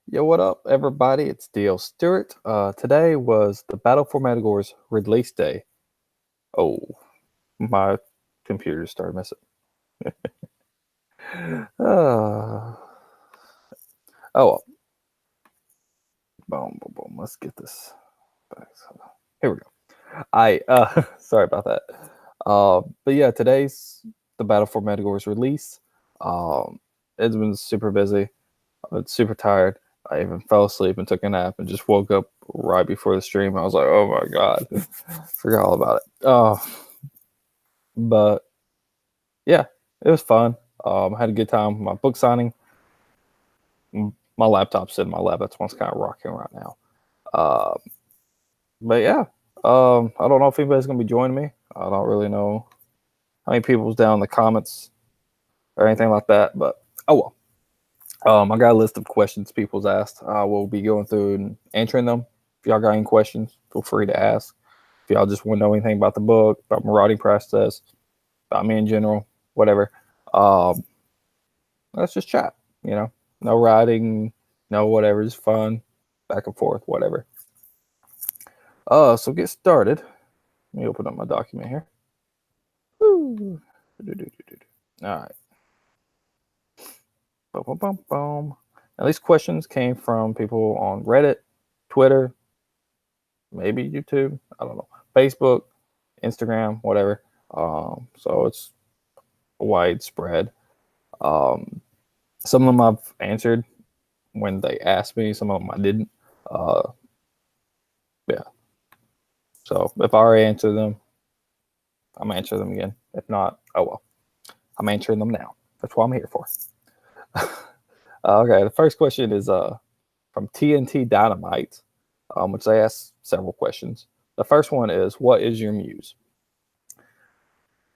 Yo, what up, everybody? It's DL Stewart. Today was the Battle for Metagore's release day. Oh, my computer started messing. uh, oh, boom, boom, boom. Let's get this back. Here we go. Sorry about that. But yeah, today's the Battle for Metagore's release. Um, it's been super busy. I was super tired. I even fell asleep and took a nap and just woke up right before the stream. I was like, oh my God, forgot all about it. But yeah, it was fun. I had a good time. My book signing. My laptop's in my lab. That's what's kind of rocking right now. Uh, but yeah, I don't know if anybody's gonna be joining me. I don't really know how many people's down in the comments or anything like that. But oh well. I got a list of questions people's asked. I will be going through and answering them. If y'all got any questions, feel free to ask. If y'all just want to know anything about the book, about my writing process, about me in general, whatever, um, let's just chat. You know, no writing, no whatever, just fun, back and forth, whatever. So get started. Let me open up my document here. Woo. All right. Boom, boom, boom, boom. Now these questions came from people on Reddit, Twitter, maybe YouTube. I don't know. Facebook, Instagram, whatever. So it's widespread. Um, some of them I've answered when they asked me. Some of them I didn't. Uh, yeah. So if I already answered them, I'm answering them again. If not, oh well. I'm answering them now. That's what I'm here for. Okay. The first question is from TNT Dynamite, which they asked several questions. The first one is, what is your muse?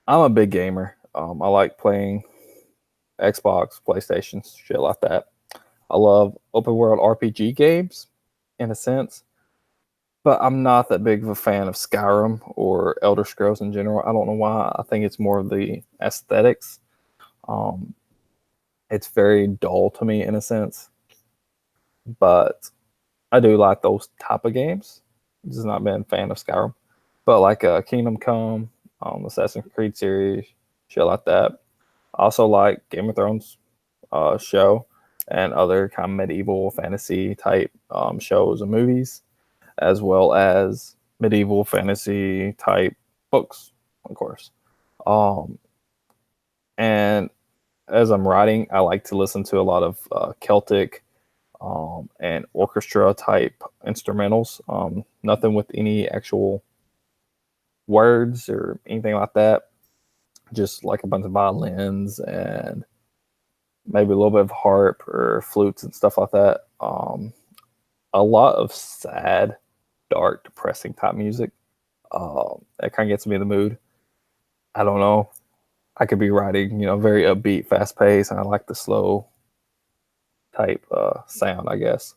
I'm a big gamer. I like playing Xbox, PlayStation, shit like that. I love open world RPG games in a sense, but I'm not that big of a fan of Skyrim or Elder Scrolls in general. I don't know why. I think it's more of the aesthetics. Um, it's very dull to me in a sense, but I do like those type of games. Just not been a fan of Skyrim, but like Kingdom Come, Assassin's Creed series, shit like that. I also like Game of Thrones show and other kind of medieval fantasy type shows and movies, as well as medieval fantasy type books, of course. Um, and as I'm writing, I like to listen to a lot of Celtic and orchestra type instrumentals. Nothing with any actual words or anything like that. Just like a bunch of violins and maybe a little bit of harp or flutes and stuff like that. A lot of sad, dark, depressing type music. That kind of gets me in the mood. I don't know. I could be writing, very upbeat, fast paced, and I like the slow type sound, I guess.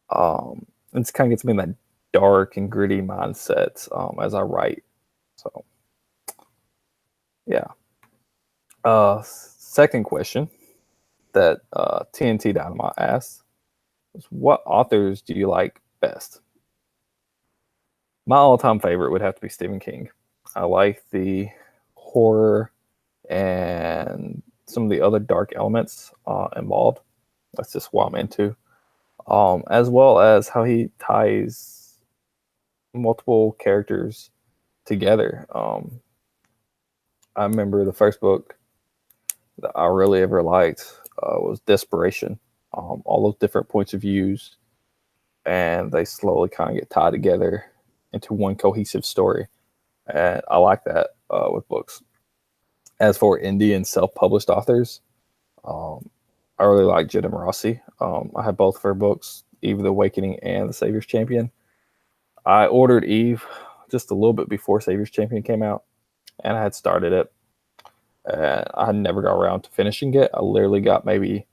It kind of gets me in that dark and gritty mindset as I write. So, yeah. Second question that TNT Dynamite asked is, what authors do you like best? My all-time favorite would have to be Stephen King. I like the horror and some of the other dark elements involved. That's just what I'm into. As well as how he ties multiple characters together. I remember the first book that I really ever liked was Desperation. All those different points of views, and they slowly kind of get tied together into one cohesive story. And I like that with books. As for indie and self-published authors, um, I really like Jenna Rossi. I have both of her books, Eve of the Awakening and The Savior's Champion. I ordered Eve just a little bit before Savior's Champion came out, and I had started it. And I had never got around to finishing it. I literally got maybe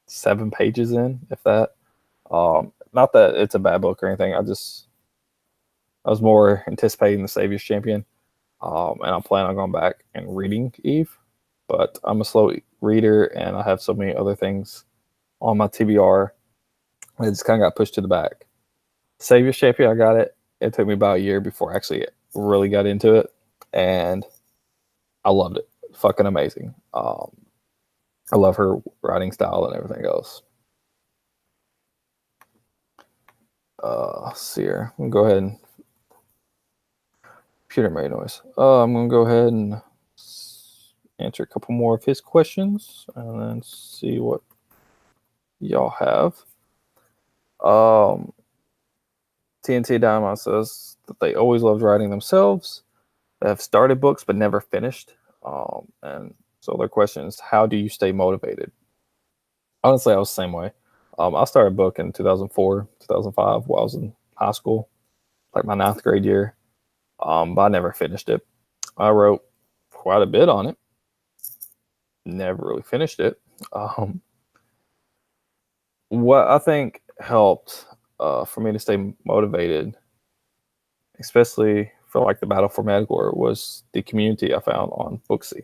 7 pages in, if that. Not that it's a bad book or anything. I was more anticipating The Savior's Champion, and I'm planning on going back and reading Eve. But I'm a slow reader, and I have so many other things on my TBR It just kind of got pushed to the back. Savior Shapey, I got it. It took me about a year before I actually really got into it, and I loved it. Fucking amazing. I love her writing style and everything else. See here. I'm gonna go ahead and computer made noise. I'm gonna go ahead and answer a couple more of his questions and then see what y'all have. TNT Dynamite says that they always loved writing themselves. They have started books but never finished. And so their question is, how do you stay motivated? Honestly, I was the same way. I started a book in 2004, 2005 while I was in high school, like my 9th grade year. But I never finished it. I wrote quite a bit on it. Never really finished it. What I think helped for me to stay motivated, especially for like the Battle for METAGORE, was the community I found on Booksy.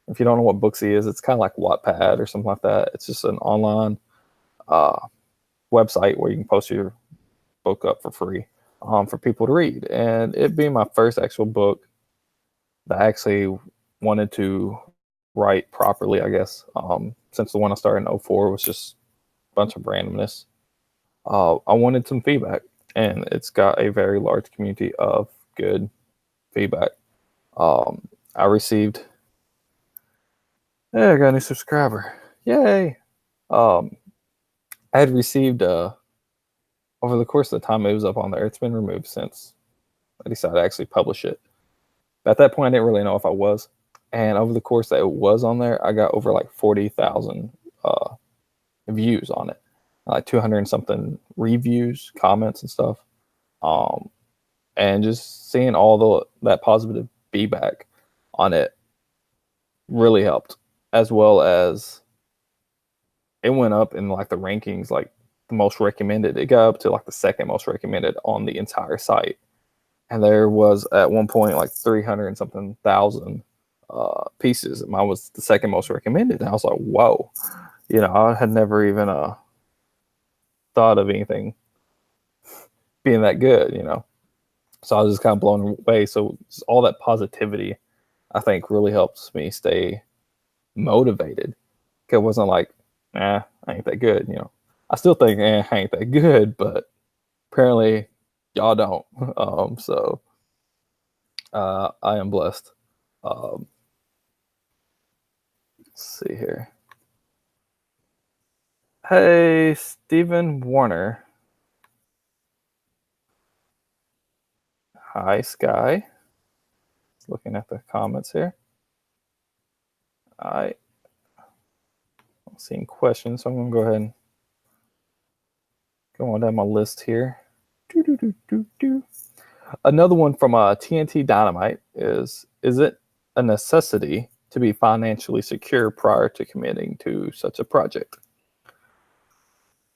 If you don't know what Booksy is, it's kind of like Wattpad or something like that. It's just an online website where you can post your book up for free for people to read. And it being my first actual book that I actually wanted to write properly, I guess, since the one I started in 2004 was just a bunch of randomness. I wanted some feedback, and it's got a very large community of good feedback. I received, I got a new subscriber. Yay. I had received, over the course of the time it was up on there, it's been removed since I decided to actually publish it. But at that point, I didn't really know if I was. And over the course that it was on there, I got over like 40,000 views on it, like 200 and something reviews, comments, and stuff. And just seeing all that positive feedback on it really helped, as well as it went up in like the rankings, like the most recommended. It got up to like the second most recommended on the entire site. And there was at one point like 300 and something thousand pieces. Mine was the second most recommended. And I was like, whoa, I had never even thought of anything being that good, So I was just kind of blown away. So all that positivity, I think, really helps me stay motivated. It wasn't like, I ain't that good, I still think, I ain't that good, but apparently y'all don't. So I am blessed. Let's see here. Hey, Stephen Warner. Hi, Sky. Looking at the comments here. I'm seeing questions, so I'm going to go ahead and go on down my list here. Another one from TNT Dynamite is it a necessity to be financially secure prior to committing to such a project?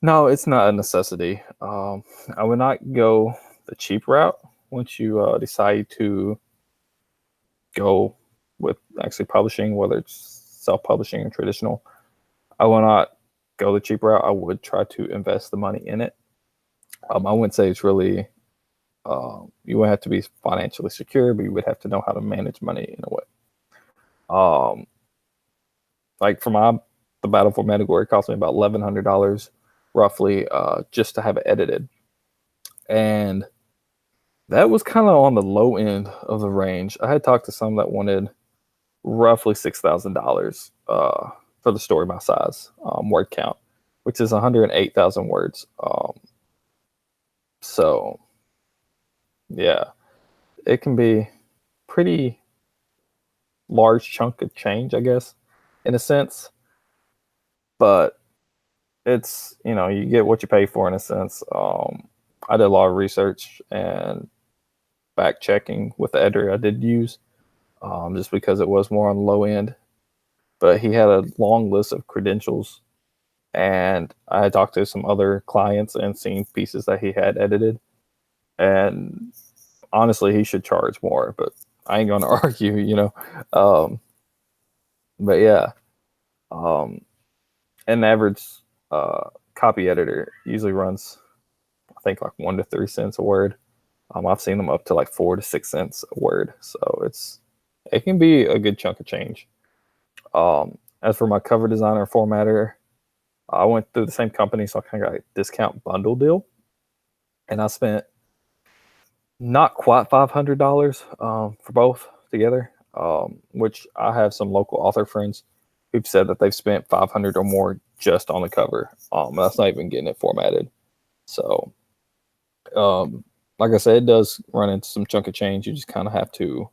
No, it's not a necessity. I would not go the cheap route once you decide to go with actually publishing, whether it's self-publishing or traditional. I will not go the cheap route. I would try to invest the money in it. I wouldn't say it's really, you would have to be financially secure, but you would have to know how to manage money in a way. Like for the Battle for METAGORE, it cost me about $1,100 roughly just to have it edited. And that was kind of on the low end of the range. I had talked to some that wanted roughly $6,000 for the story my size word count, which is 108,000 words. So, yeah, it can be pretty large chunk of change, I guess, in a sense. But it's, you get what you pay for in a sense. I did a lot of research and back checking with the editor I did use, just because it was more on the low end. But he had a long list of credentials, and I had talked to some other clients and seen pieces that he had edited. And honestly, he should charge more, but I ain't going to argue, but yeah, an average copy editor usually runs, I think, like 1 to 3 cents a word. I've seen them up to like 4 to 6 cents a word, so it can be a good chunk of change. As for my cover designer and formatter, I went through the same company, so I kind of got a discount bundle deal, and I spent not quite $500 for both together. Which I have some local author friends who've said that they've spent 500 or more just on the cover. That's not even getting it formatted. So, like I said, it does run into some chunk of change. You just kind of have to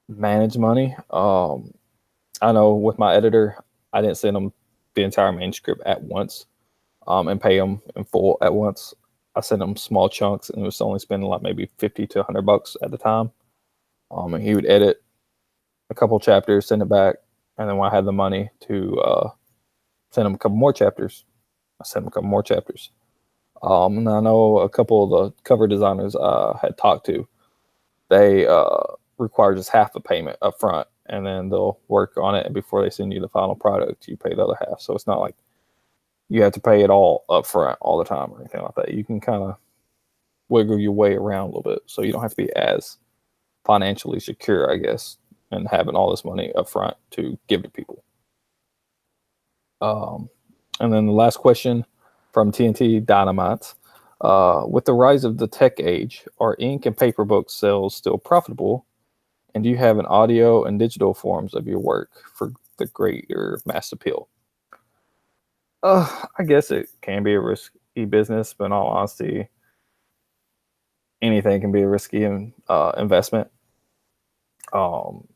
manage money. I know with my editor, I didn't send them the entire manuscript at once, and pay them in full at once. I sent him small chunks, and it was only spending like maybe 50 to $100 at the time. And he would edit a couple chapters, send it back, and then when I had the money to send him a couple more chapters, I sent him a couple more chapters. And I know a couple of the cover designers I had talked to, they require just half a payment up front, and then they'll work on it, and before they send you the final product, you pay the other half. So it's not like you have to pay it all up front all the time or anything like that. You can kind of wiggle your way around a little bit, so you don't have to be as financially secure, I guess, and having all this money up front to give to people. And then the last question from TNT Dynamite. With the rise of the tech age, are ink and paper book sales still profitable? And do you have an audio and digital forms of your work for the greater mass appeal? I guess it can be a risky business, but in all honesty, anything can be a risky investment.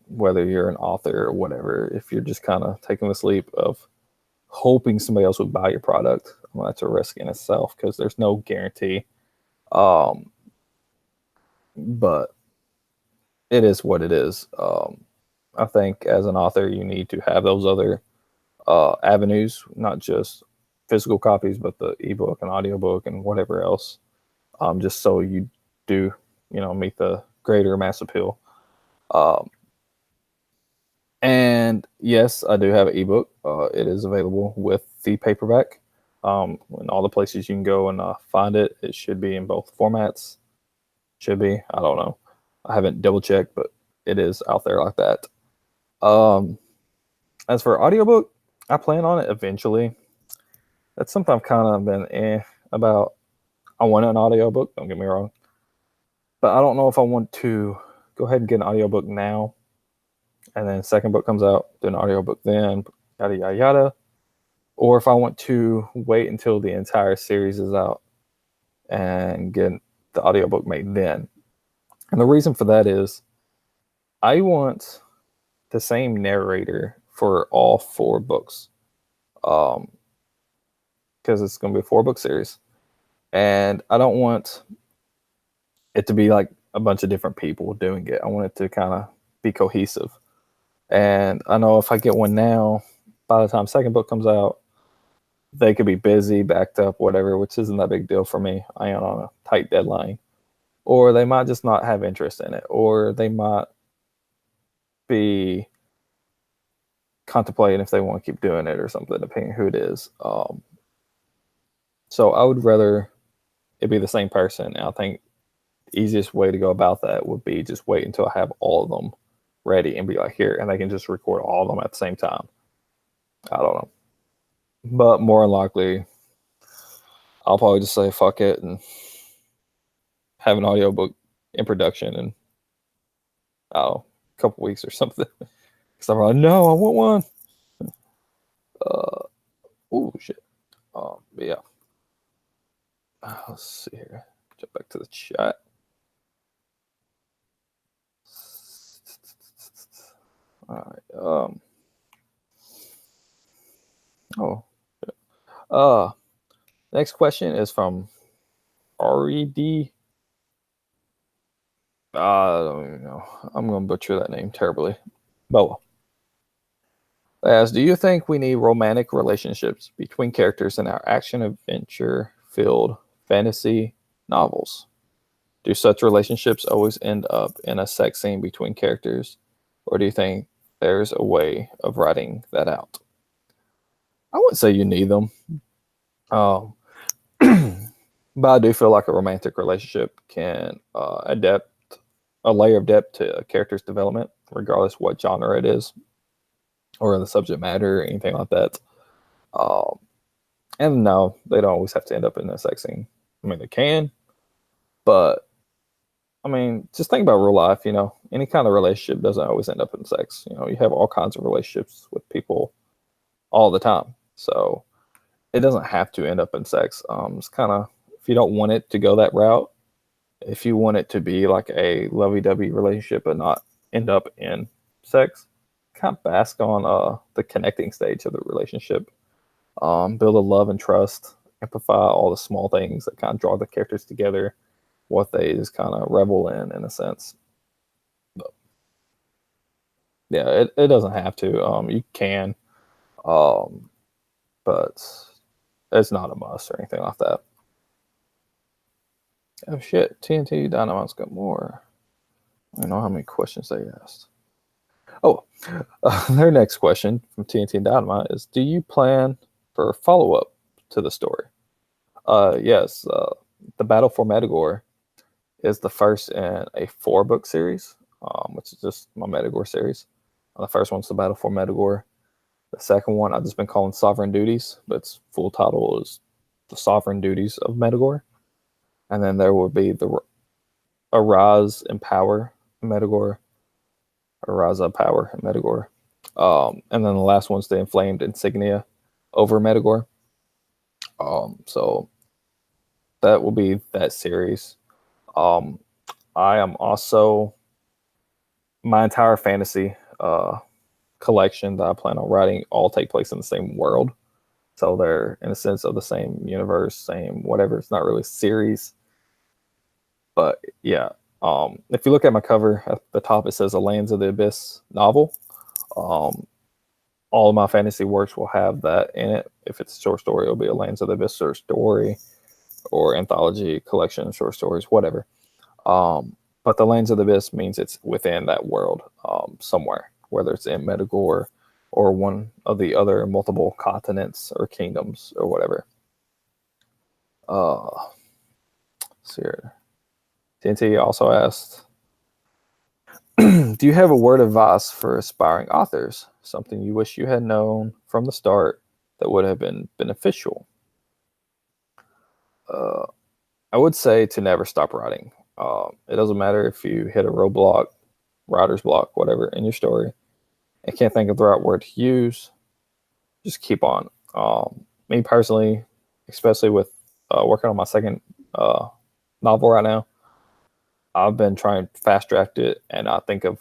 Whether you're an author or whatever, if you're just kind of taking this leap of hoping somebody else would buy your product, well, that's a risk in itself because there's no guarantee. But it is what it is. I think as an author, you need to have those other avenues, not just physical copies, but the ebook and audiobook and whatever else, just so you do, meet the greater mass appeal. And yes, I do have an ebook. It is available with the paperback. In all the places you can go and find it. It should be in both formats. Should be. I don't know. I haven't double checked, but it is out there like that. As for audiobook, I plan on it eventually. That's something I've kind of been about. I want an audiobook, don't get me wrong. But I don't know if I want to go ahead and get an audiobook now, and then second book comes out, do an audiobook then, yada, yada, yada. Or if I want to wait until the entire series is out and get the audiobook made then. And the reason for that is I want the same narrator for all 4 books. Because it's going to be a 4-book series. And I don't want it to be like a bunch of different people doing it. I want it to kind of be cohesive. And I know if I get one now, by the time second book comes out, they could be busy, backed up, whatever, which isn't that big deal for me. I am on a tight deadline. Or they might just not have interest in it. Or they might be contemplating if they want to keep doing it or something, depending on who it is. So I would rather it be the same person. And I think the easiest way to go about that would be just wait until I have all of them ready and be like, here, and they can just record all of them at the same time. I don't know. But more than likely, I'll probably just say fuck it and have an audiobook in production in, I don't know, a couple weeks or something. Because I'm like, no, I want one. Oh, shit. But yeah. Let's see here. Jump back to the chat. All right. Next question is from RED. I don't even know. I'm going to butcher that name terribly. Boa. As, do you think we need romantic relationships between characters in our action adventure filled fantasy novels? Do such relationships always end up in a sex scene between characters, or do you think there's a way of writing that out? I wouldn't say you need them, Um, but I do feel like a romantic relationship can adapt a layer of depth to a character's development, regardless what genre it is or the subject matter or anything like that. Um, and no, they don't always have to end up in a sex scene. I mean, they can, but I mean, just think about real life. You know, any kind of relationship doesn't always end up in sex. You know, you have all kinds of relationships with people all the time, so it doesn't have to end up in sex. It's kind of if you don't want it to go that route, if you want it to be like a lovey-dovey relationship but not end up in sex, kind of bask on the connecting stage of the relationship. Build a love and trust, amplify all the small things that kind of draw the characters together, what they just kind of revel in a sense. But yeah, it doesn't have to. You can, um, but it's not a must or anything like that. Oh shit, TNT Dynamite's got more. I don't know how many questions they asked. Oh, their next question from TNT Dynamite is: do you plan for a follow up to the story? Yes. The Battle for Metagore is the first in a 4-book series, which is just my Metagore series. The first one's the Battle for Metagore. The second one I've just been calling Sovereign Duties, but its full title is The Sovereign Duties of Metagore. And then there will be the Arise and Power Metagore, Arise of Power and Metagore. And then the last one's the Inflamed Insignia over Metagore. So that will be that series. Um, I am also my entire fantasy collection that I plan on writing all take place in the same world. So they're in a sense of the same universe, same whatever. It's not really series, but yeah. If you look at my cover at the top, it says a Lands of the Abyss novel. Um, all of my fantasy works will have that in it. If it's a short story, it'll be a Lands of the Abyss short story or anthology collection of short stories, whatever. But the Lands of the Abyss means it's within that world somewhere, whether it's in Metagore or one of the other multiple continents or kingdoms or whatever. See here. TNT also asked, do you have a word of advice for aspiring authors? Something you wish you had known from the start that would have been beneficial? I would say to never stop writing. It doesn't matter if you hit a roadblock, writer's block, whatever in your story, and can't think of the right word to use. Just keep on. Me personally, especially with working on my second novel right now, I've been trying to fast draft it and not think of,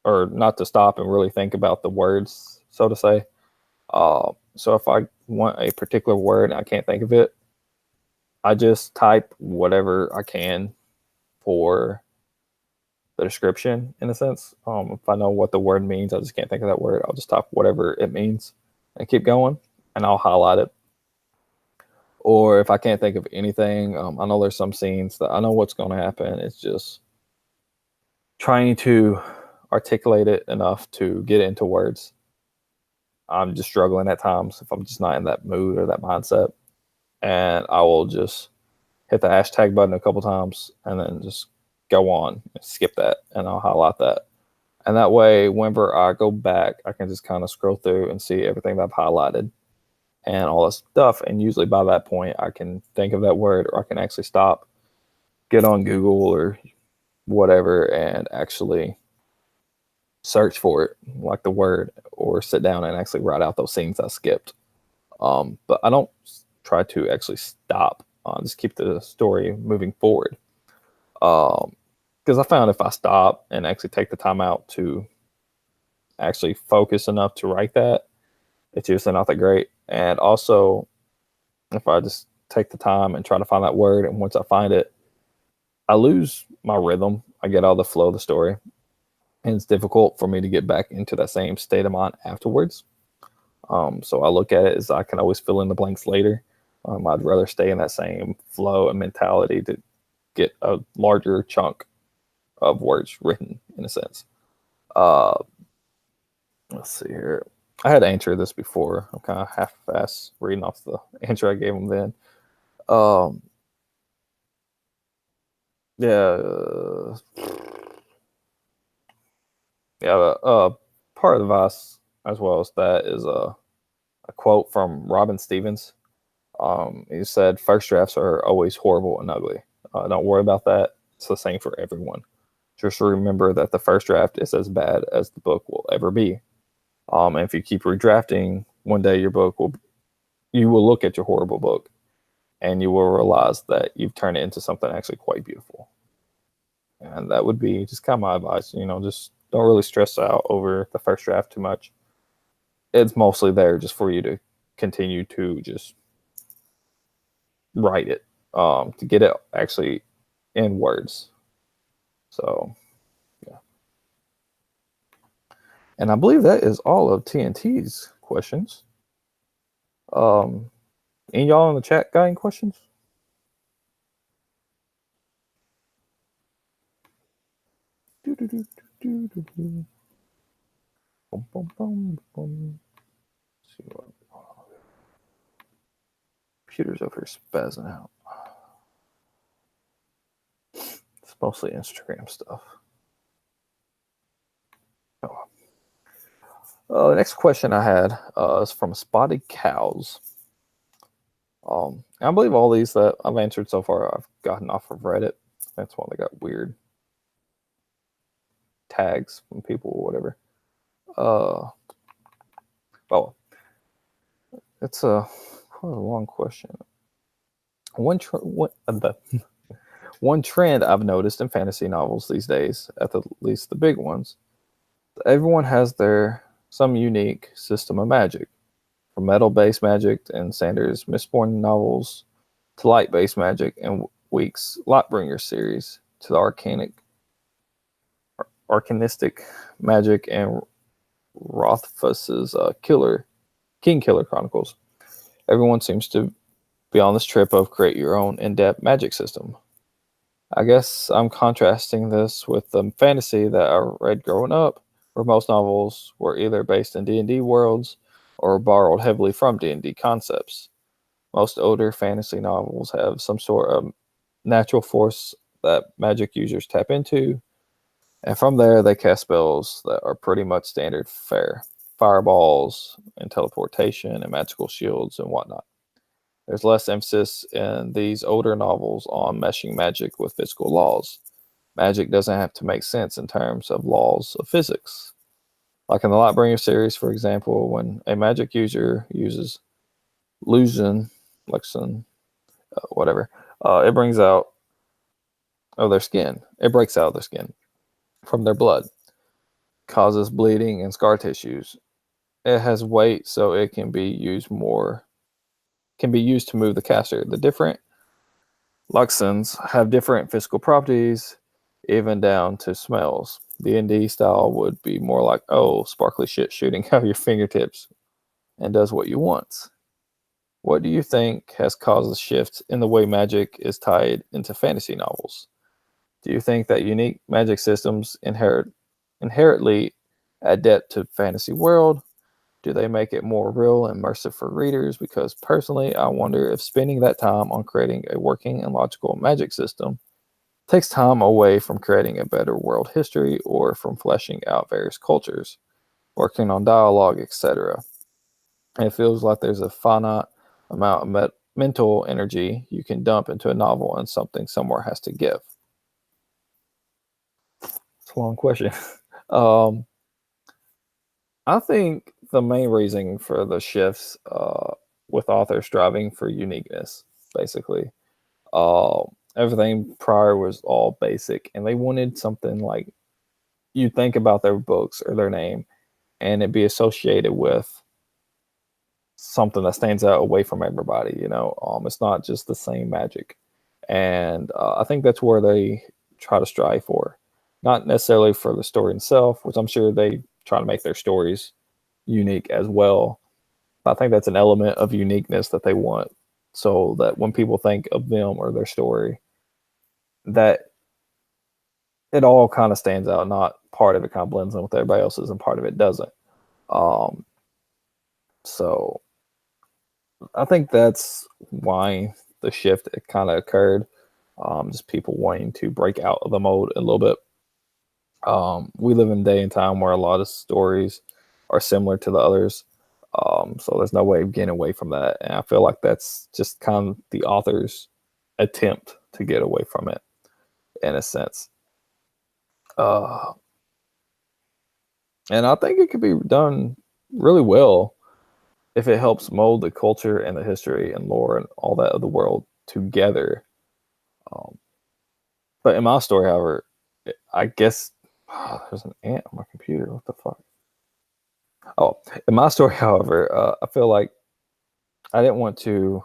or not to stop and really think about the words, so to say. So if I want a particular word and I can't think of it, I just type whatever I can for the description in a sense. If I know what the word means, I just can't think of that word. I'll just type whatever it means and keep going, and I'll highlight it. Or if I can't think of anything, I know there's some scenes that I know what's going to happen. It's just trying to articulate it enough to get it into words. I'm just struggling at times if I'm just not in that mood or that mindset. And I will just hit the hashtag button a couple times and then just go on and skip that, and I'll highlight that. And that way, whenever I go back, I can just kind of scroll through and see everything that I've highlighted and all this stuff. And usually by that point, I can think of that word, or I can actually stop, get on Google or whatever, and actually search for it, like the word, or sit down and actually write out those scenes I skipped. But I don't try to actually stop. Just keep the story moving forward. Because I found if I stop and actually take the time out to actually focus enough to write that, it's usually not that great. And also, if I just take the time and try to find that word, and once I find it, I lose my rhythm. I get out of the flow of the story, and it's difficult for me to get back into that same state of mind afterwards. So I look at it as I can always fill in the blanks later. I'd rather stay in that same flow and mentality to get a larger chunk of words written in a sense. Uh, let's see here. I had answered this before. I'm kind of half-ass reading off the answer I gave him then. Um, yeah, yeah. Part of the advice as well as that is a quote from Robin Stevens. He said, "First drafts are always horrible and ugly. Don't worry about that. It's the same for everyone. Just remember that the first draft is as bad as the book will ever be. And if you keep redrafting, one day you will look at your horrible book and you will realize that you've turned it into something actually quite beautiful." And that would be just kind of my advice. Just don't really stress out over the first draft too much. It's mostly there just for you to continue to just write it, to get it actually in words. So, yeah. And I believe that is all of TNT's questions. Any y'all in the chat got any questions? Boom, boom, boom, boom. Let's see what computer's over here spazzing out. It's mostly Instagram stuff. The next question I had is from Spotted Cows. I believe all these that I've answered so far I've gotten off of Reddit. That's why they got weird tags from people or whatever. Well, it's quite a long question. One trend I've noticed in fantasy novels these days, at least the big ones, everyone has some unique system of magic. From metal-based magic and Sanders' Mistborn novels to light-based magic and Week's Lightbringer series to the arcanistic magic and Rothfuss's King Killer Chronicles. Everyone seems to be on this trip of create your own in-depth magic system. I guess I'm contrasting this with the fantasy that I read growing up, where most novels were either based in D&D worlds or borrowed heavily from D&D concepts. Most older fantasy novels have some sort of natural force that magic users tap into, and from there they cast spells that are pretty much standard fare. Fireballs and teleportation and magical shields and whatnot. There's less emphasis in these older novels on meshing magic with physical laws. Magic doesn't have to make sense in terms of laws of physics. Like in the Lightbringer series, for example, when a magic user uses Luxon, whatever, it brings out of their skin. It breaks out of their skin from their blood, causes bleeding and scar tissues. It has weight, so it can be used to move the caster. The different Luxons have different physical properties, even down to smells. D&D style would be more like, oh, sparkly shit shooting out of your fingertips and does what you want. What do you think has caused a shift in the way magic is tied into fantasy novels? Do you think that unique magic systems inherently add depth to fantasy world? Do they make it more real and immersive for readers? Because personally, I wonder if spending that time on creating a working and logical magic system takes time away from creating a better world history or from fleshing out various cultures, working on dialogue, etc. And it feels like there's a finite amount of mental energy you can dump into a novel and something somewhere has to give. It's a long question. I think the main reason for the shifts with authors striving for uniqueness, basically. Everything prior was all basic, and they wanted something like you think about their books or their name, and it be associated with something that stands out away from everybody. It's not just the same magic, and I think that's where they try to strive for, not necessarily for the story itself, which I'm sure they try to make their stories unique as well. I think that's an element of uniqueness that they want, so that when people think of them or their story, that it all kind of stands out. Not part of it kind of blends in with everybody else's, and part of it doesn't. Um, So I think that's why the shift it kind of occurred. Just people wanting to break out of the mold a little bit. We live in a day and time where a lot of stories are similar to the others. So there's no way of getting away from that. And I feel like that's just kind of the author's attempt to get away from it in a sense. Uh, and I think it could be done really well if it helps mold the culture and the history and lore and all that of the world together. Um, but in my story, however, I guess there's an ant on my computer. What the fuck? Oh, in my story, however, I feel like I didn't want to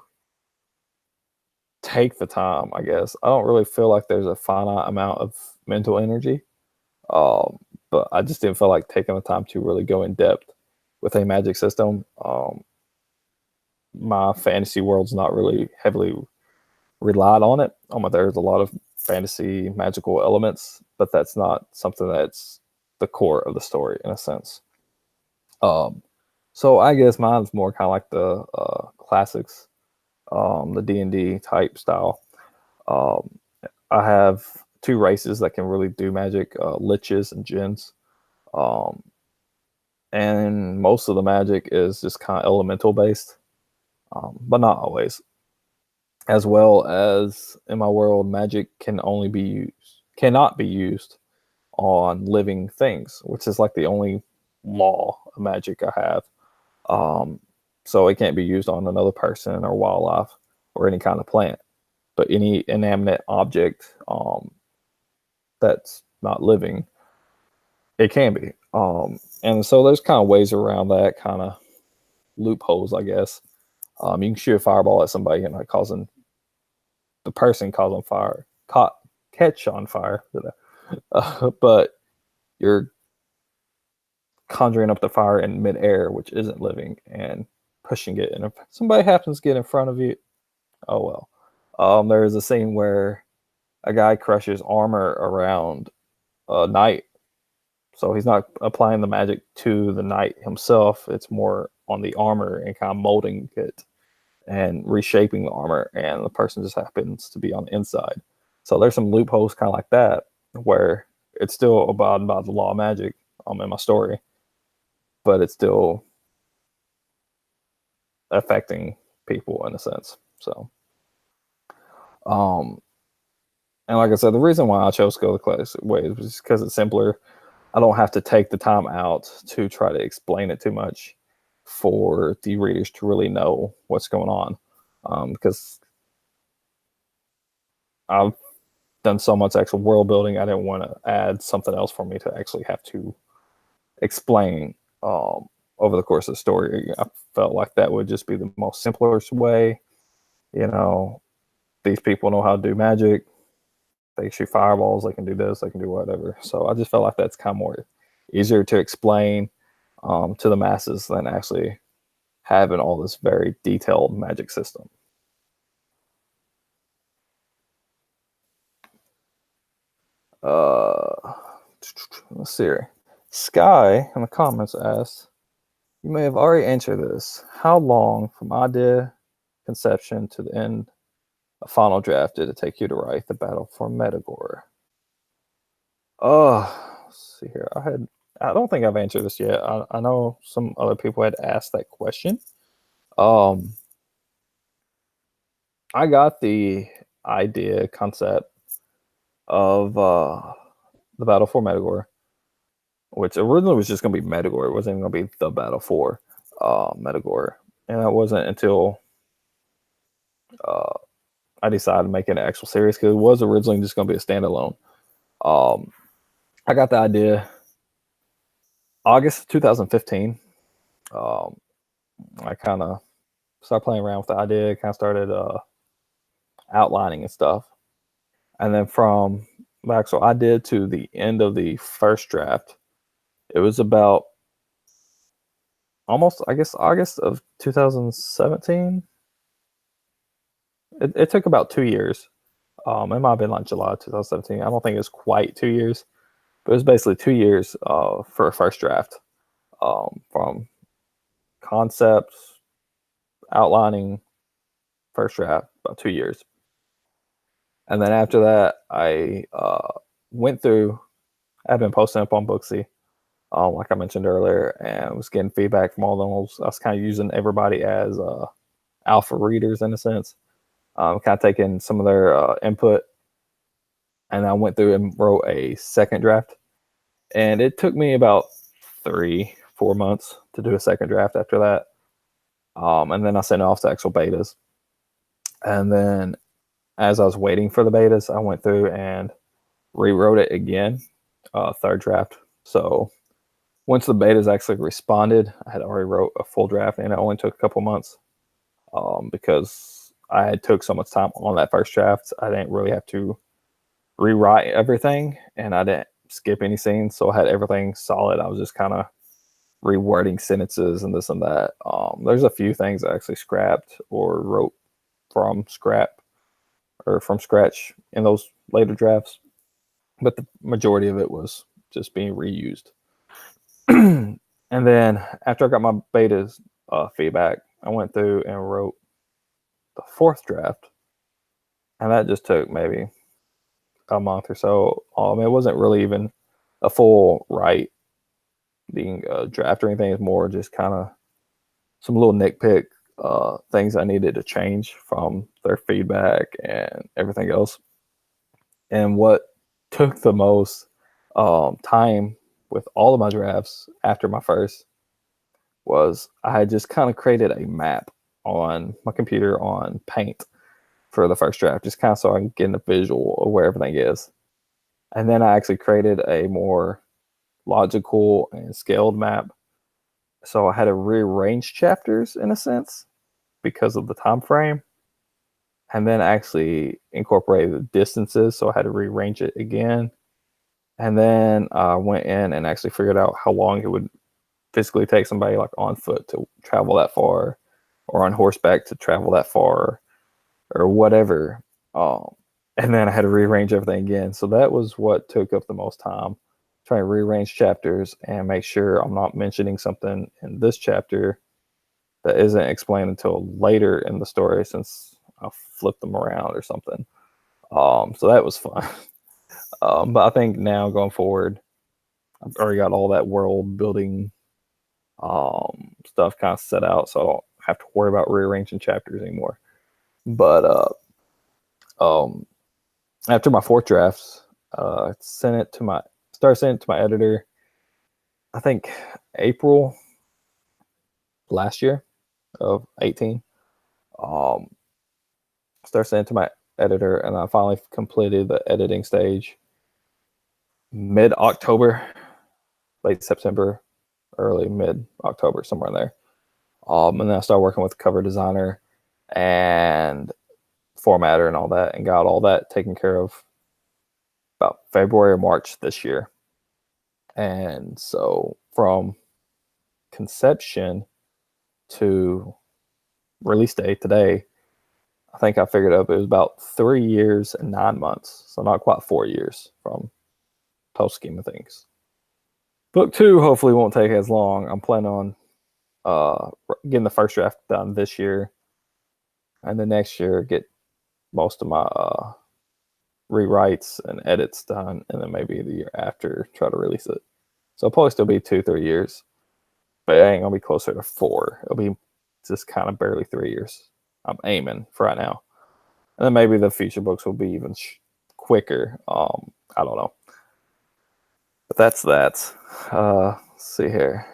take the time. I guess I don't really feel like there's a finite amount of mental energy, um, but I just didn't feel like taking the time to really go in depth with a magic system. My fantasy world's not really heavily relied on it. There's a lot of fantasy magical elements, but that's not something that's the core of the story in a sense. Um, so I guess mine's more kind of like the classics, the D&D type style. Um, I have two races that can really do magic, liches and djinns. Um, and most of the magic is just kind of elemental based, but not always. As well as in my world, magic cannot be used on living things, which is like the only law of magic I have. Um, so it can't be used on another person or wildlife or any kind of plant, but any inanimate object that's not living, it can be. And so there's kind of ways around that, kind of loopholes, I guess. You can shoot a fireball at somebody and like causing the person caught on fire, catch on fire, but you're conjuring up the fire in midair, which isn't living, and pushing it. And if somebody happens to get in front of you, oh well. There is a scene where a guy crushes armor around a knight, so he's not applying the magic to the knight himself. It's more on the armor and kind of molding it and reshaping the armor, and the person just happens to be on the inside. So there's some loopholes kind of like that where it's still abiding by the law of magic in my story, but it's still affecting people in a sense. So, um, and like I said, the reason why I chose to go the classic way was because it's simpler. I don't have to take the time out to try to explain it too much for the readers to really know what's going on. Because I've done so much actual world building, I didn't want to add something else for me to actually have to explain over the course of the story. I felt like that would just be the most simplest way. You know, these people know how to do magic. They shoot fireballs. They can do this. They can do whatever. So I just felt like that's kind of more easier to explain to the masses than actually having all this very detailed magic system. Let's see here. Sky in the comments asks, you may have already answered this. How long from idea conception to the end of final draft did it take you to write the battle for METAGORE? Let's see here. I don't think I've answered this yet. I know some other people had asked that question. I got the idea concept of the battle for METAGORE, which originally was just going to be METAGORE. It wasn't even going to be the battle for METAGORE. And it wasn't until I decided to make it an actual series, because it was originally just going to be a standalone. I got the idea August 2015. I kind of started playing around with the idea, kind of started outlining and stuff. And then from the actual idea to the end of the first draft, it was about almost, I guess, August of 2017. It took about 2 years. It might have been like July 2017. I don't think it was quite 2 years, but it was basically 2 years for a first draft, from concepts, outlining, first draft, about 2 years. And then after that, I went through, I've been posting up on Booksy, like I mentioned earlier, and was getting feedback from all those. I was kind of using everybody as alpha readers in a sense, kind of taking some of their input. And I went through and wrote a second draft. And it took me about 3-4 months to do a second draft after that. And then I sent it off to actual betas. And then as I was waiting for the betas, I went through and rewrote it again, third draft. So once the betas actually responded, I had already wrote a full draft, and it only took a couple months because I had took so much time on that first draft. I didn't really have to rewrite everything, and I didn't skip any scenes, so I had everything solid. I was just kind of rewording sentences and this and that. There's a few things I actually scrapped or wrote from scratch in those later drafts, but the majority of it was just being reused. And then after I got my betas feedback, I went through and wrote the fourth draft, and that just took maybe a month or so. It wasn't really even a full being a draft or anything. It's more just kind of some little nitpick things I needed to change from their feedback and everything else. And what took the most time with all of my drafts after my first was I had just kind of created a map on my computer on Paint for the first draft, just kind of so I can get a visual of where everything is. And then I actually created a more logical and scaled map. So I had to rearrange chapters in a sense because of the time frame, and then actually incorporated the distances. So I had to rearrange it again. And then I went in and actually figured out how long it would physically take somebody like on foot to travel that far, or on horseback to travel that far, or whatever. And then I had to rearrange everything again. So that was what took up the most time, trying to rearrange chapters and make sure I'm not mentioning something in this chapter that isn't explained until later in the story, since I'll flip them around or something. So that was fun. But I think now going forward, I've already got all that world building stuff kind of set out, so I don't have to worry about rearranging chapters anymore. But after my fourth drafts, started sending it to my editor, I think April last year of 18. Started sending it to my editor, and I finally completed the editing stage mid-October, late September, early mid-October, somewhere in there. And then I started working with the cover designer and formatter and all that, and got all that taken care of about February or March this year. And so from conception to release date today, I think I figured up it was about 3 years and 9 months. So not quite 4 years from total scheme of things. Book 2 hopefully won't take as long. I'm planning on getting the first draft done this year, and the next year get most of my rewrites and edits done, and then maybe the year after try to release it. So it'll probably still be 2-3 years, but it ain't gonna be closer to 4. It'll be just kind of barely 3 years. I'm aiming for right now, and then maybe the future books will be even quicker. I don't know, but that's that. Let's see here.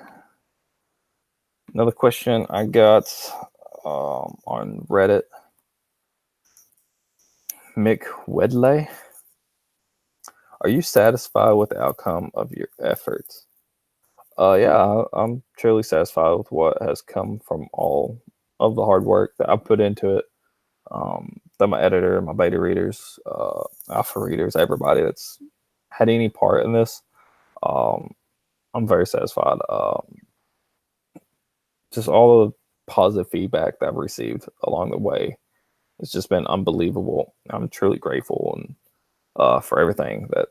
Another question I got on Reddit. Mick Wedley. Are you satisfied with the outcome of your efforts? Yeah, I'm truly satisfied with what has come from all of the hard work that I put into it. That my editor, my beta readers, alpha readers, everybody that's had any part in this, I'm very satisfied. Just all the positive feedback that I've received along the way, it's just been unbelievable. I'm truly grateful and for everything that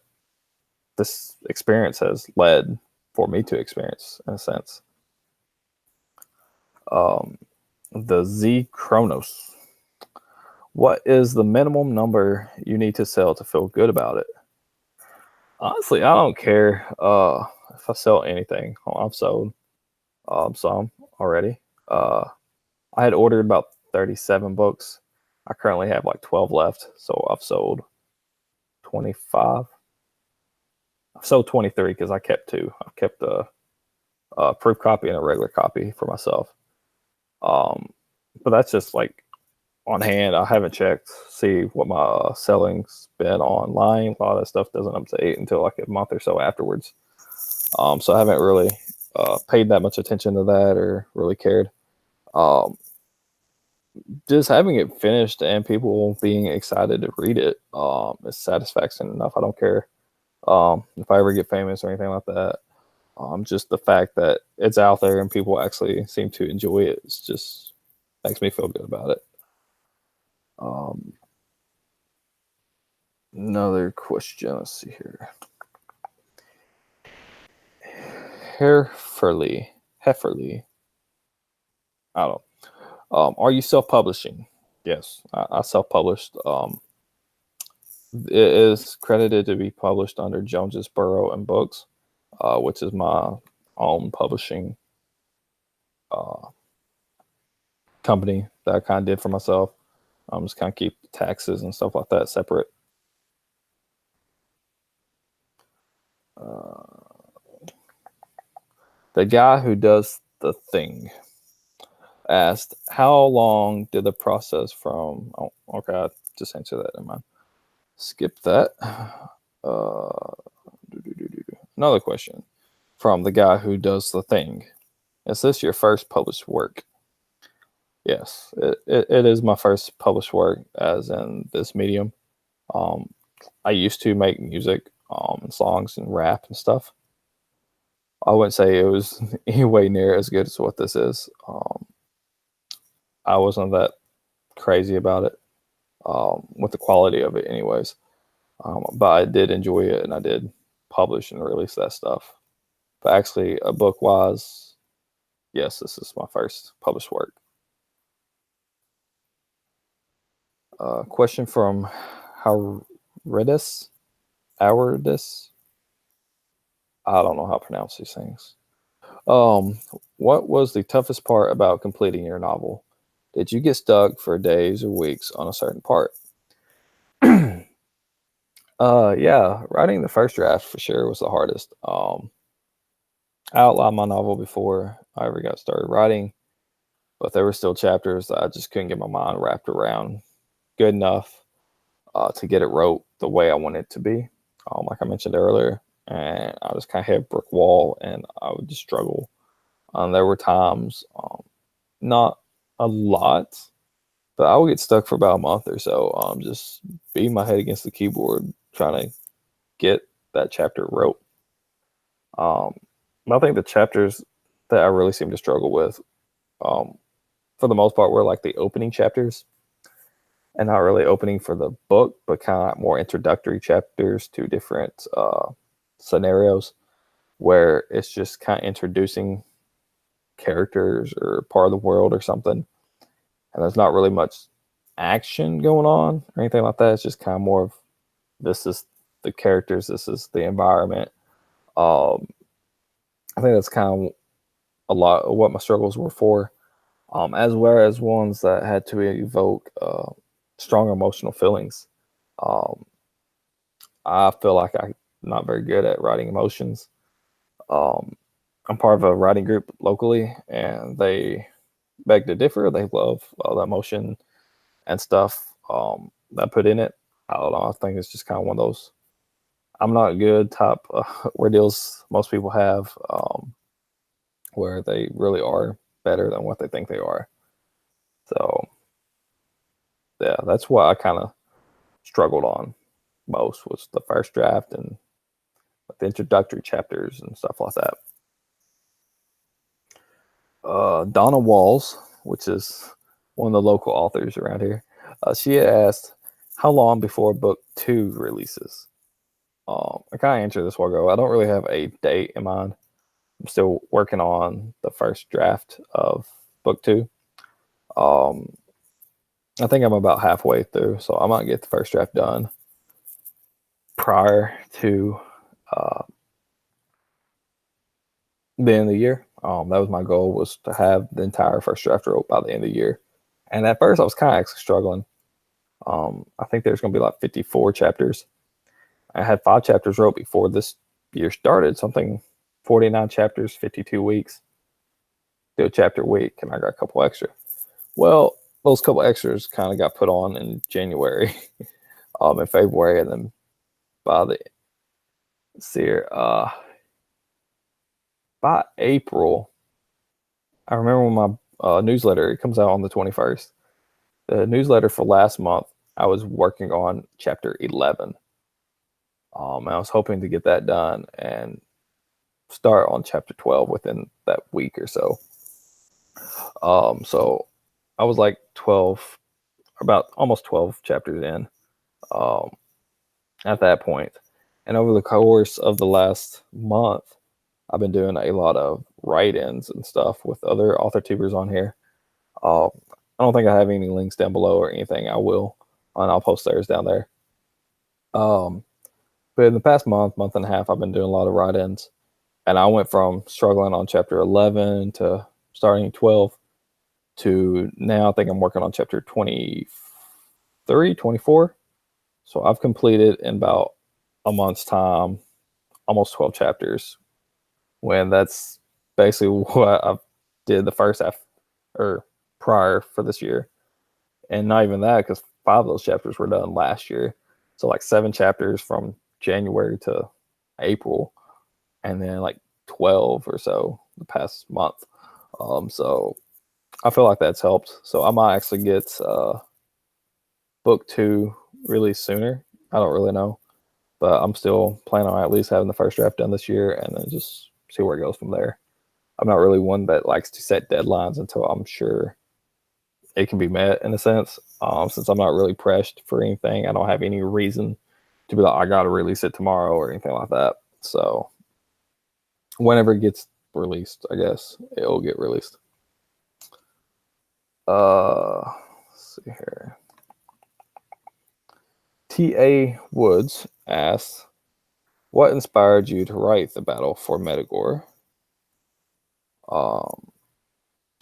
this experience has led for me to experience, in a sense. The Z Chronos. What is the minimum number you need to sell to feel good about it? Honestly, I don't care if I sell anything. I've sold some already. I had ordered about 37 books. I currently have like 12 left, so I've sold 25. I've sold 23 because I kept two. I kept a proof copy and a regular copy for myself. But that's just like on hand. I haven't checked, see what my selling's been online. A lot of that stuff doesn't update until like a month or so afterwards. So I haven't really paid that much attention to that or really cared. Just having it finished and people being excited to read it is satisfaction enough. I don't care if I ever get famous or anything like that. Just the fact that it's out there and people actually seem to enjoy it, it's just makes me feel good about it. Um, Another question. Let's see here. Hefferly. I don't know. Are you self-publishing? Yes, I self-published. It is credited to be published under Jones's Burrow and Books, which is my own publishing company that I kind of did for myself. Just kind of keep taxes and stuff like that separate. The guy who does the thing asked, how long did the process from... Oh, okay, I just answered that. Never mind. Skip that. Another question from the guy who does the thing. Is this your first published work? Yes, it is my first published work as in this medium. I used to make music and songs and rap and stuff. I wouldn't say it was anyway near as good as what this is. I wasn't that crazy about it with the quality of it anyways. But I did enjoy it and I did publish and release that stuff. But actually, book-wise, yes, this is my first published work. Question from Howardis. I don't know how to pronounce these things. What was the toughest part about completing your novel? Did you get stuck for days or weeks on a certain part? Yeah, writing the first draft for sure was the hardest. I outlined my novel before I ever got started writing, but there were still chapters that I just couldn't get my mind wrapped around good enough to get it wrote the way I wanted it to be. Like I mentioned earlier, and I just kind of hit a brick wall, and I would just struggle. There were times, not a lot, but I would get stuck for about a month or so, just beating my head against the keyboard trying to get that chapter wrote. I think the chapters that I really seem to struggle with, for the most part, were like the opening chapters, and not really opening for the book, but kind of more introductory chapters to different scenarios where it's just kind of introducing characters or part of the world or something, and there's not really much action going on or anything like that. It's just kind of more of, this is the characters, this is the environment. I think that's kind of a lot of what my struggles were for, as well as ones that had to evoke strong emotional feelings. I feel like I'm not very good at writing emotions. I'm part of a writing group locally, and they beg to differ. They love all the emotion and stuff that I put in it. I don't know. I think it's just kind of one of those. I'm not good type ordeals most people have, where they really are better than what they think they are. So, yeah, that's what I kind of struggled on most, was the first draft and the introductory chapters and stuff like that. Donna Walls, which is one of the local authors around here, she had asked, how long before book 2 releases? I kind of answered this while ago. I don't really have a date in mind. I'm still working on the first draft of book 2. I think I'm about halfway through, so I might get the first draft done prior to the end of the year. That was my goal, was to have the entire first draft wrote by the end of the year. And at first, I was kind of actually struggling. I think there's going to be like 54 chapters. I had 5 chapters wrote before this year started, something 49 chapters, 52 weeks. Do a chapter a week, and I got a couple extra. Well, those couple extras kind of got put on in January, in February, and then by the by April, I remember when my newsletter, it comes out on the 21st. The newsletter for last month, I was working on chapter 11. I was hoping to get that done and start on chapter 12 within that week or so. So I was like about almost 12 chapters in at that point. And over the course of the last month, I've been doing a lot of write-ins and stuff with other author tubers on here. I don't think I have any links down below or anything. I will, and I'll post theirs down there. But in the past month and a half, I've been doing a lot of write-ins, and I went from struggling on chapter 11 to starting 12 to now I think I'm working on chapter 23, 24. So I've completed in about a month's time, almost 12 chapters, when that's basically what I did the first half or prior for this year. And not even that, because 5 of those chapters were done last year. So like 7 chapters from January to April, and then like 12 or so the past month. So I feel like that's helped. So I might actually get book 2 released sooner. I don't really know, but I'm still planning on at least having the first draft done this year, and then just see where it goes from there. I'm not really one that likes to set deadlines until I'm sure it can be met, in a sense. Since I'm not really pressed for anything, I don't have any reason to be like, I got to release it tomorrow or anything like that. So whenever it gets released, I guess it'll get released. Let's see here. T.A. Woods asks, what inspired you to write the battle for METAGORE?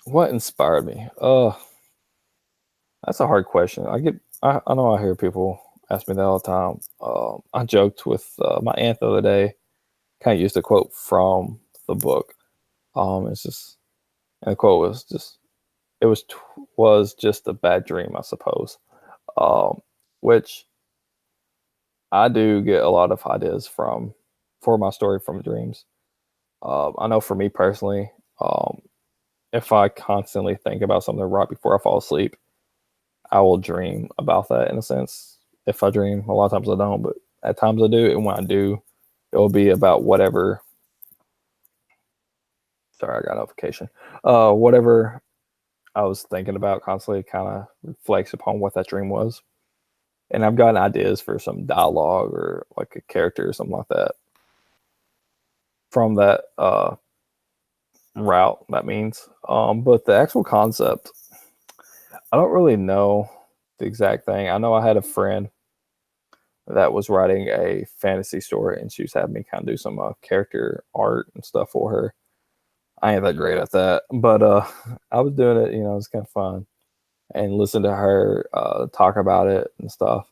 What inspired me? That's a hard question. I know I hear people ask me that all the time. I joked with my aunt the other day, kind of used a quote from the book. It's just, and the quote was just, it was just a bad dream, I suppose. Which I do get a lot of ideas for my story from dreams. I know for me personally, if I constantly think about something right before I fall asleep, I will dream about that, in a sense. If I dream, a lot of times I don't, but at times I do. And when I do, it will be about whatever. Sorry, I got a notification. Whatever I was thinking about constantly kind of reflects upon what that dream was. And I've gotten ideas for some dialogue or like a character or something like that from that route, that means. But the actual concept, I don't really know the exact thing. I know I had a friend that was writing a fantasy story, and she was having me kind of do some character art and stuff for her. I ain't that great at that, but I was doing it. It was kind of fun, and listen to her talk about it and stuff.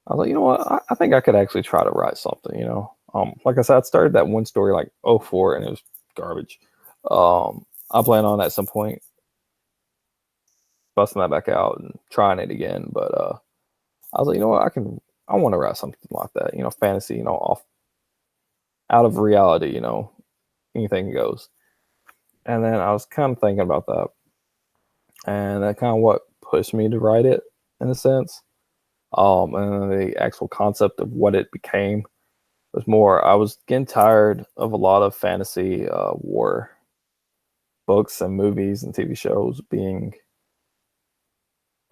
I was like, you know what? I think I could actually try to write something. Like I said, I started that one story like 04, and it was garbage. I plan on at some point busting that back out and trying it again. But I was like, you know what? I want to write something like that. Fantasy. Off out of reality. Anything goes. And then I was kind of thinking about that, and that kind of what pushed me to write it, in a sense. And the actual concept of what it became was more, I was getting tired of a lot of fantasy war books and movies and TV shows being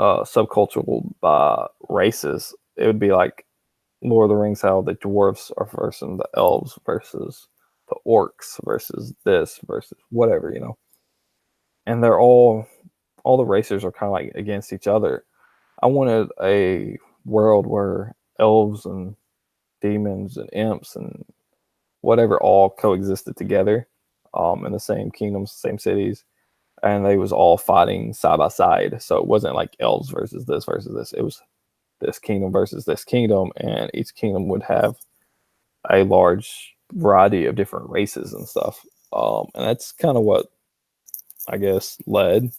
subcultural by races. It would be like Lord of the Rings, how the dwarves are versus the elves versus the orcs versus this versus whatever. and they're all the racers are kind of like against each other. I wanted a world where elves and demons and imps and whatever all coexisted together, in the same kingdoms, same cities, and they was all fighting side by side. So it wasn't like elves versus this versus this. It was this kingdom versus this kingdom, and each kingdom would have a large variety of different races and stuff. And that's kind of what I guess led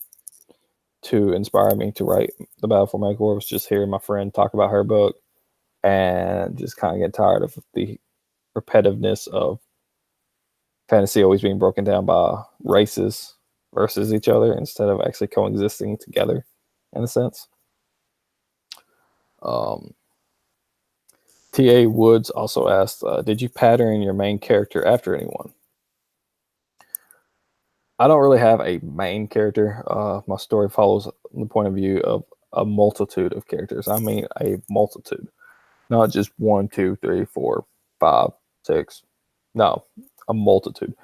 to inspire me to write the Battle for METAGORE. Was just hearing my friend talk about her book and just kind of get tired of the repetitiveness of fantasy always being broken down by races versus each other instead of actually coexisting together in a sense. T.A. Woods also asked, did you pattern your main character after anyone? I don't really have a main character. My story follows the point of view of a multitude of characters. I mean, a multitude, not just 1, 2, 3, 4, 5, 6. No, a multitude.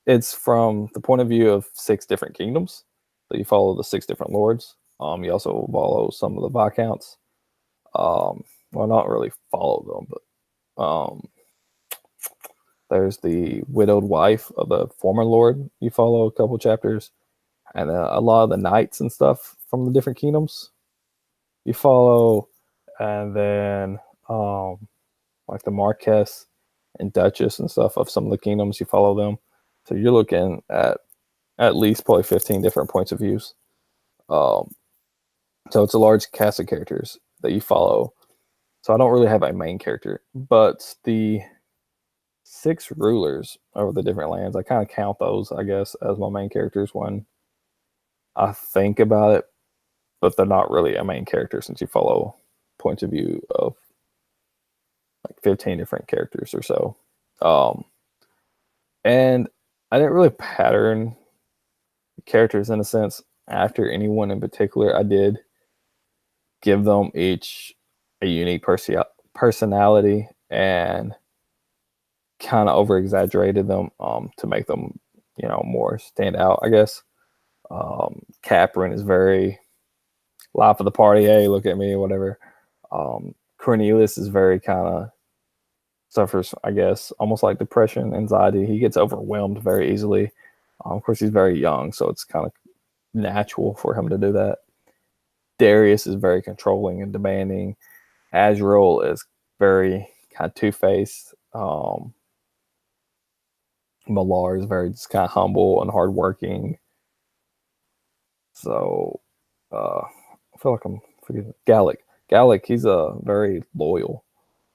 It's from the point of view of 6 different kingdoms. So you follow the 6 different lords. You also follow some of the Viscounts. Well, not really follow them, but there's the widowed wife of the former lord. You follow a couple chapters, and a lot of the knights and stuff from the different kingdoms you follow, and then like the Marquess and Duchess and stuff of some of the kingdoms, you follow them. So you're looking at least probably 15 different points of views. So it's a large cast of characters that you follow. So I don't really have a main character, but the 6 rulers over the different lands, I kind of count those, I guess, as my main characters when I think about it, but they're not really a main character since you follow points of view of like 15 different characters or so. And I didn't really pattern characters in a sense after anyone in particular. I did give them each a unique personality and kind of over exaggerated them to make them, more stand out, I guess. Caprin is very life of the party. Hey, look at me, whatever. Cornelius is very kind of suffers, I guess, almost like depression, anxiety. He gets overwhelmed very easily. Of course, he's very young, so it's kind of natural for him to do that. Darius is very controlling and demanding. Azrael is very kind of two-faced. Malar is very just kind of humble and hardworking. So I feel like I'm forgetting Gallic. Gallic, he's very loyal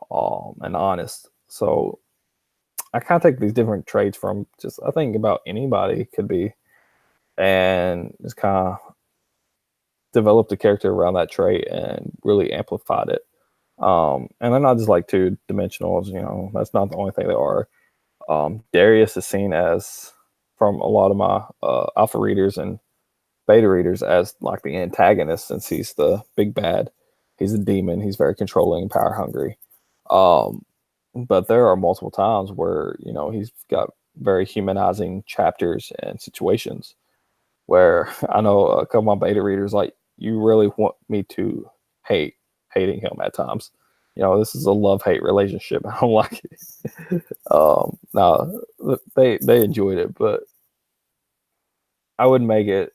and honest. So I kind of take these different traits from just, I think about anybody could be, and just kind of developed a character around that trait and really amplified it. And they're not just like 2-dimensionals, that's not the only thing they are. Darius is seen as, from a lot of my alpha readers and beta readers, as like the antagonist since he's the big bad. He's a demon. He's very controlling and power hungry. But there are multiple times where, he's got very humanizing chapters and situations where I know a couple of my beta readers, like, you really want me to hating him at times. This is a love-hate relationship. I don't like it. No, they enjoyed it, but I would make it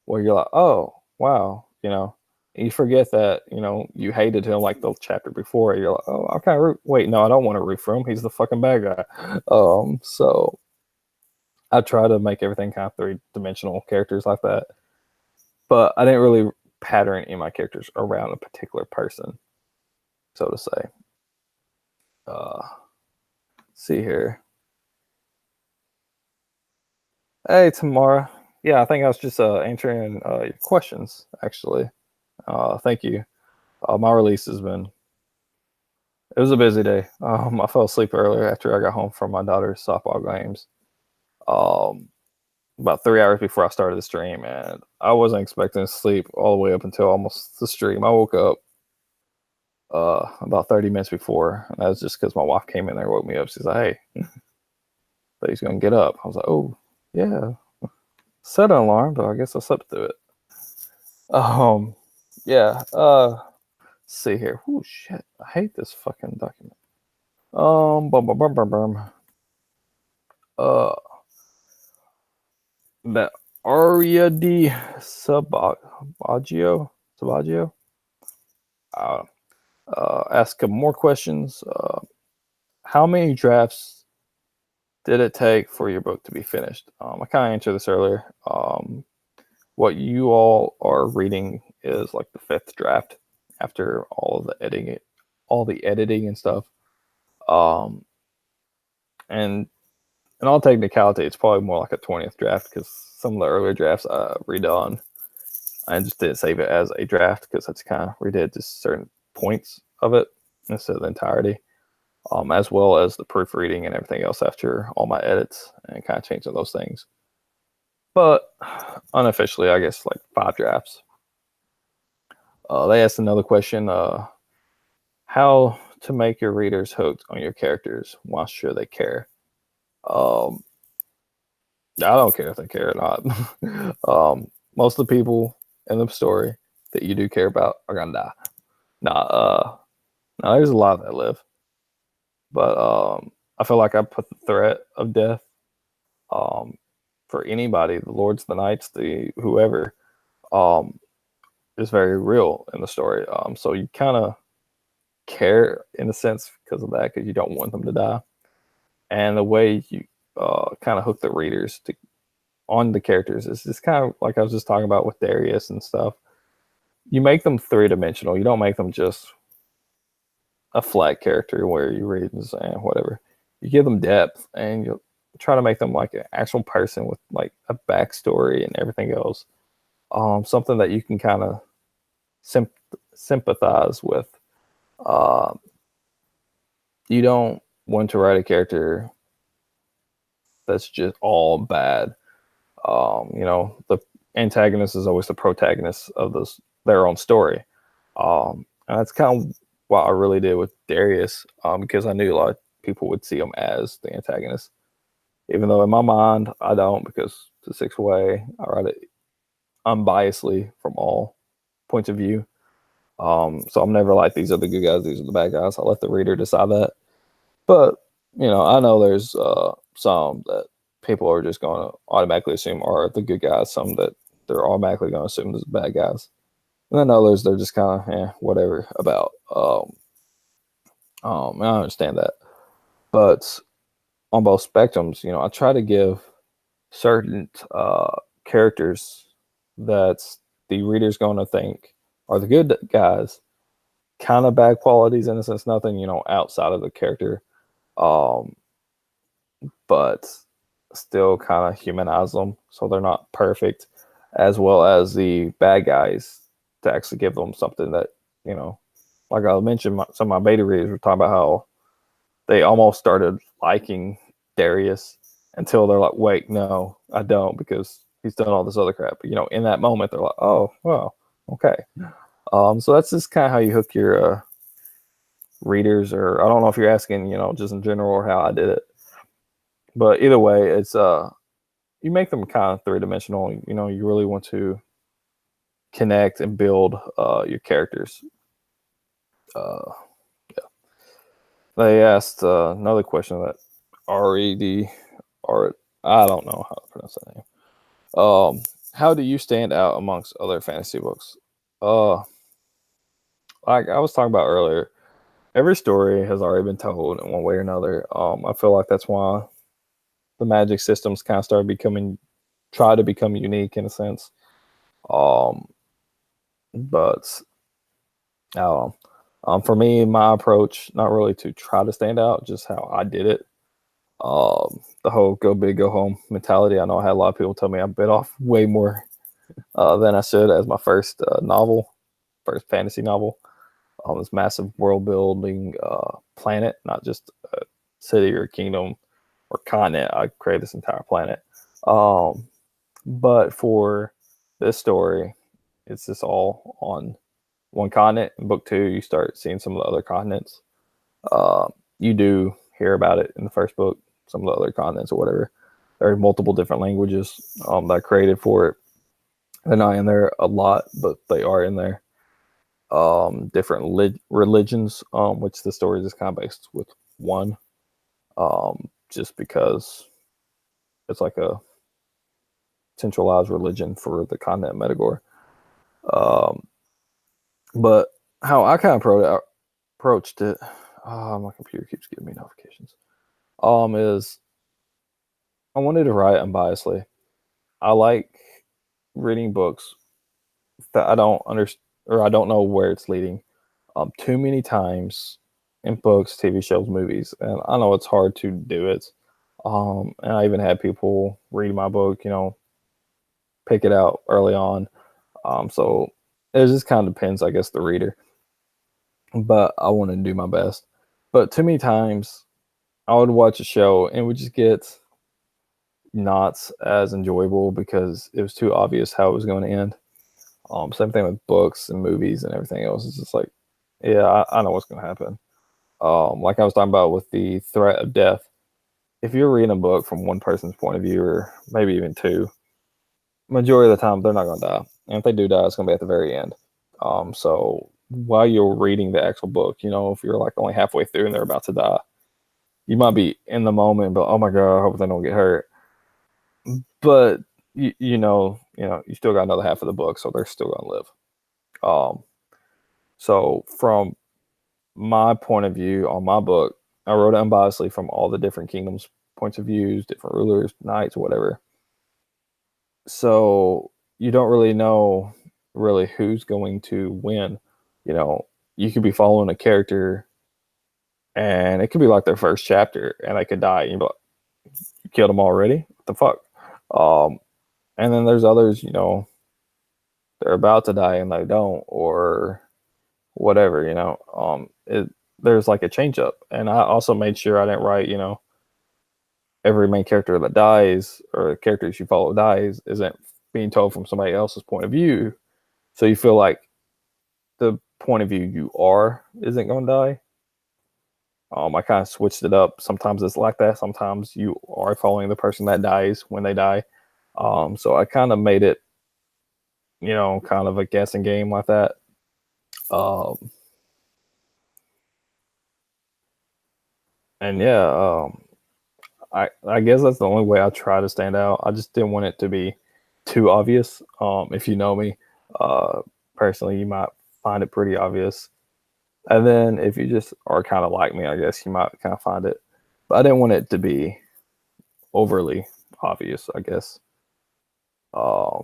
where you're like, oh, wow, and you forget that, you hated him like the chapter before. You're like, oh, I kind of wait, no, I don't want to root for him. He's the fucking bad guy. So I try to make everything kind of 3-dimensional characters like that, but I didn't really pattern any of my characters around a particular person, so to say. See here. Hey, Tamara. Yeah, I think I was just answering your questions, actually. Thank you. My release has been, it was a busy day. I fell asleep earlier after I got home from my daughter's softball games. About 3 hours before I started the stream, and I wasn't expecting to sleep all the way up until almost the stream. I woke up about 30 minutes before, and that was just because my wife came in there and woke me up. She's like, hey, but he's gonna get up. I was like, oh, yeah. set an alarm, but I guess I slept through it. Yeah. See here. Oh shit! I hate this fucking document. Bum bum bum bum bum. Uh, that Aria di Sabaggio. Uh, ask him more questions. How many drafts did it take for your book to be finished? I kind of answered this earlier. What you all are reading is like the 5th draft after all the editing and stuff. And in all technicality, it's probably more like a 20th draft because some of the earlier drafts I redone. I just didn't save it as a draft because that's kind of redid just certain points of it instead of the entirety, as well as the proofreading and everything else after all my edits and kind of changing those things. But unofficially, I guess like 5 drafts. They asked another question: how to make your readers hooked on your characters? Why should they care? I don't care if they care or not. Most of the people in the story that you do care about are gonna die. Now there's a lot that live, but I feel like I put the threat of death for anybody, the lords, the knights, the whoever, is very real in the story. So you kind of care in a sense because of that, because you don't want them to die, and the way you kind of hook the readers on the characters is just kind of like I was just talking about with Darius and stuff. You make them 3-dimensional. You don't make them just a flat character where you read and say whatever. You give them depth, and you try to make them like an actual person with like a backstory and everything else. Something that you can kind of sympathize with. You don't want to write a character that's just all bad. The antagonist is always the protagonist of their own story. And that's kind of what I really did with Darius, because I knew a lot of people would see him as the antagonist. Even though in my mind, I don't, because the 6th way, I write it unbiasedly from all points of view. So I'm never like, these are the good guys, these are the bad guys. I let the reader decide that. But, I know there's some that people are just going to automatically assume are the good guys, some that they're automatically going to assume as bad guys. And then others, they're just kind of, whatever about. I understand that. But on both spectrums, I try to give certain characters that the reader's going to think are the good guys, kind of bad qualities in a sense, nothing, outside of the character, but still kind of humanize them so they're not perfect, as well as the bad guys to actually give them something that, like I mentioned, some of my beta readers were talking about how they almost started liking Darius until they're like, wait, no, I don't, because he's done all this other crap. But, in that moment, they're like, oh, well, okay. So that's just kind of how you hook your readers, or I don't know if you're asking, just in general, or how I did it. But either way, it's you make them kind of 3-dimensional. You really want to connect and build your characters. Yeah. They asked another question that RED, or I don't know how to pronounce that name. How do you stand out amongst other fantasy books? Like I was talking about earlier, every story has already been told in one way or another. I feel like that's why the magic systems kind of try to become unique in a sense. But I don't know. For me, my approach, not really to try to stand out, just how I did it. The whole go big, go home mentality. I know I had a lot of people tell me I bit off way more than I should as my first first fantasy novel. This massive world building planet, not just a city or kingdom or continent. I created this entire planet. But for this story, it's just all on one continent. In book 2, you start seeing some of the other continents. You do hear about it in the first book, some of the other continents or whatever. There are multiple different languages that I created for it. They're not in there a lot, but they are in there. Different religions, which the story is kind of based with one, just because it's like a centralized religion for the continent of METAGORE. Um, but how I kind of approached it, my computer keeps giving me notifications. Is I wanted to write unbiasedly. I like reading books that I don't understand or I don't know where it's leading. Too many times in books, TV shows, movies, and I know it's hard to do it. And I even had people read my book, pick it out early on. So it just kind of depends, I guess, the reader. But I want to do my best. But too many times I would watch a show and it would just get not as enjoyable because it was too obvious how it was going to end. Same thing with books and movies and everything else. It's just like, yeah, I know what's going to happen. Like I was talking about with the threat of death. If you're reading a book from one person's point of view, or maybe even two, majority of the time they're not going to die. And if they do die, it's going to be at the very end. So while you're reading the actual book, if you're like only halfway through and they're about to die, you might be in the moment, but oh my god, I hope they don't get hurt. But you still got another half of the book, so they're still going to live. So from my point of view on my book, I wrote it unbiasedly from all the different kingdoms' points of views, different rulers, knights, whatever. So you don't really know who's going to win. You could be following a character and it could be like their first chapter and they could die and you're like, you killed them already? What the fuck? And then there's others, they're about to die and they don't, or whatever, there's like a change up. And I also made sure I didn't write, every main character that dies or the characters you follow dies isn't being told from somebody else's point of view. So you feel like the point of view you are isn't going to die. I kind of switched it up. Sometimes it's like that. Sometimes you are following the person that dies when they die. So I kind of made it, kind of a guessing game like that. And yeah, I guess that's the only way I try to stand out. I just didn't want it to be too obvious. If you know me, personally, you might find it pretty obvious. And then if you just are kind of like me, I guess you might kind of find it. But I didn't want it to be overly obvious, I guess. Yeah.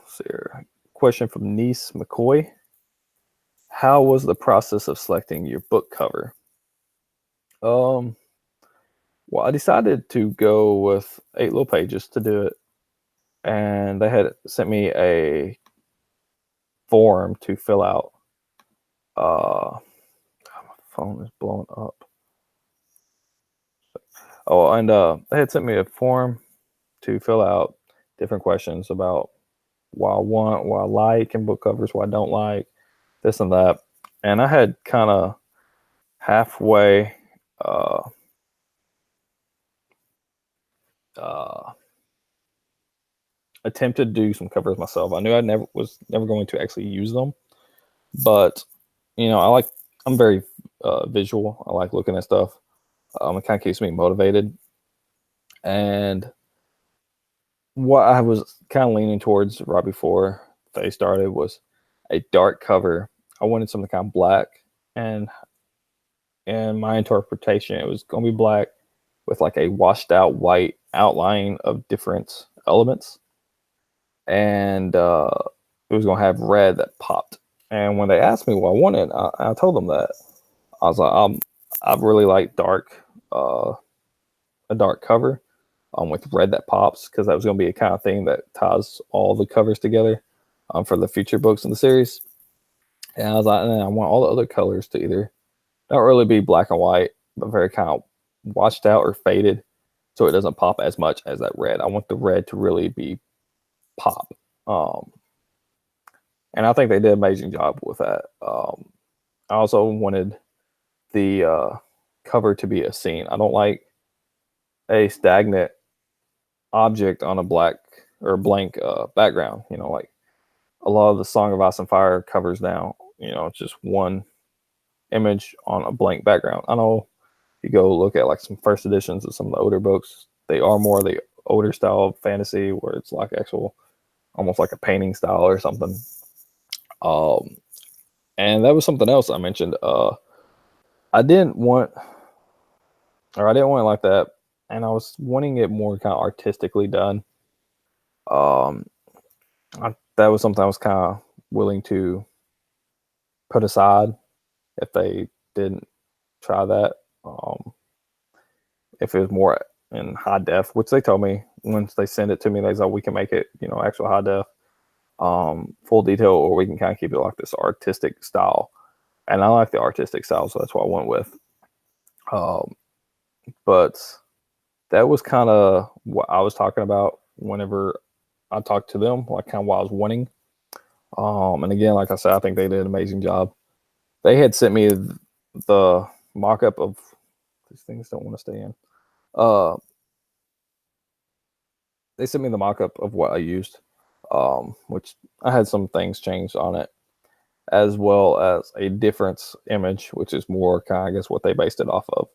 See here. Question from Niece McCoy. How was the process of selecting your book cover? Well, I decided to go with 8 little pages to do it. And they had sent me a form to fill out. My phone is blowing up. Oh, and they had sent me a form to fill out different questions about what I want, what I like in book covers, what I don't like, this and that. And I had kind of halfway attempted to do some covers myself. I knew I was never going to actually use them, but I'm very visual. I like looking at stuff. It kind of keeps me motivated. And what I was kind of leaning towards right before they started was a dark cover. I wanted something kind of black, and in my interpretation, it was going to be black with like a washed out white outline of different elements, and it was going to have red that popped. And when they asked me what I wanted, I told them that I was like, I really like a dark cover with red that pops, because that was going to be a kind of thing that ties all the covers together for the future books in the series. And I was like, I want all the other colors to either not really be black and white, but very kind of washed out or faded, so it doesn't pop as much as that red. I want the red to really be pop. And I think they did an amazing job with that. I also wanted the cover to be a scene. I don't like a stagnant object on a black or blank background. Like a lot of the Song of Ice and Fire covers now. It's just one image on a blank background. I know if you go look at like some first editions of some of the older books, they are more the older style of fantasy where it's like actual, almost like a painting style or something. And that was something else I mentioned. I didn't want, or I didn't want it like that, and I was wanting it more kind of artistically done. That was something I was kind of willing to put aside if they didn't try that. If it was more in high def, which they told me once they send it to me, they said we can make it, actual high def, full detail, or we can kind of keep it like this artistic style. And I like the artistic style, so that's what I went with. But that was kind of what I was talking about whenever I talked to them, like kind of what I was wanting. And again, like I said, I think they did an amazing job. They had sent me the mock-up of these things don't want to stay in. They sent me the mock-up of what I used, which I had some things changed on it, as well as a difference image, which is more kind of, I guess, what they based it off of.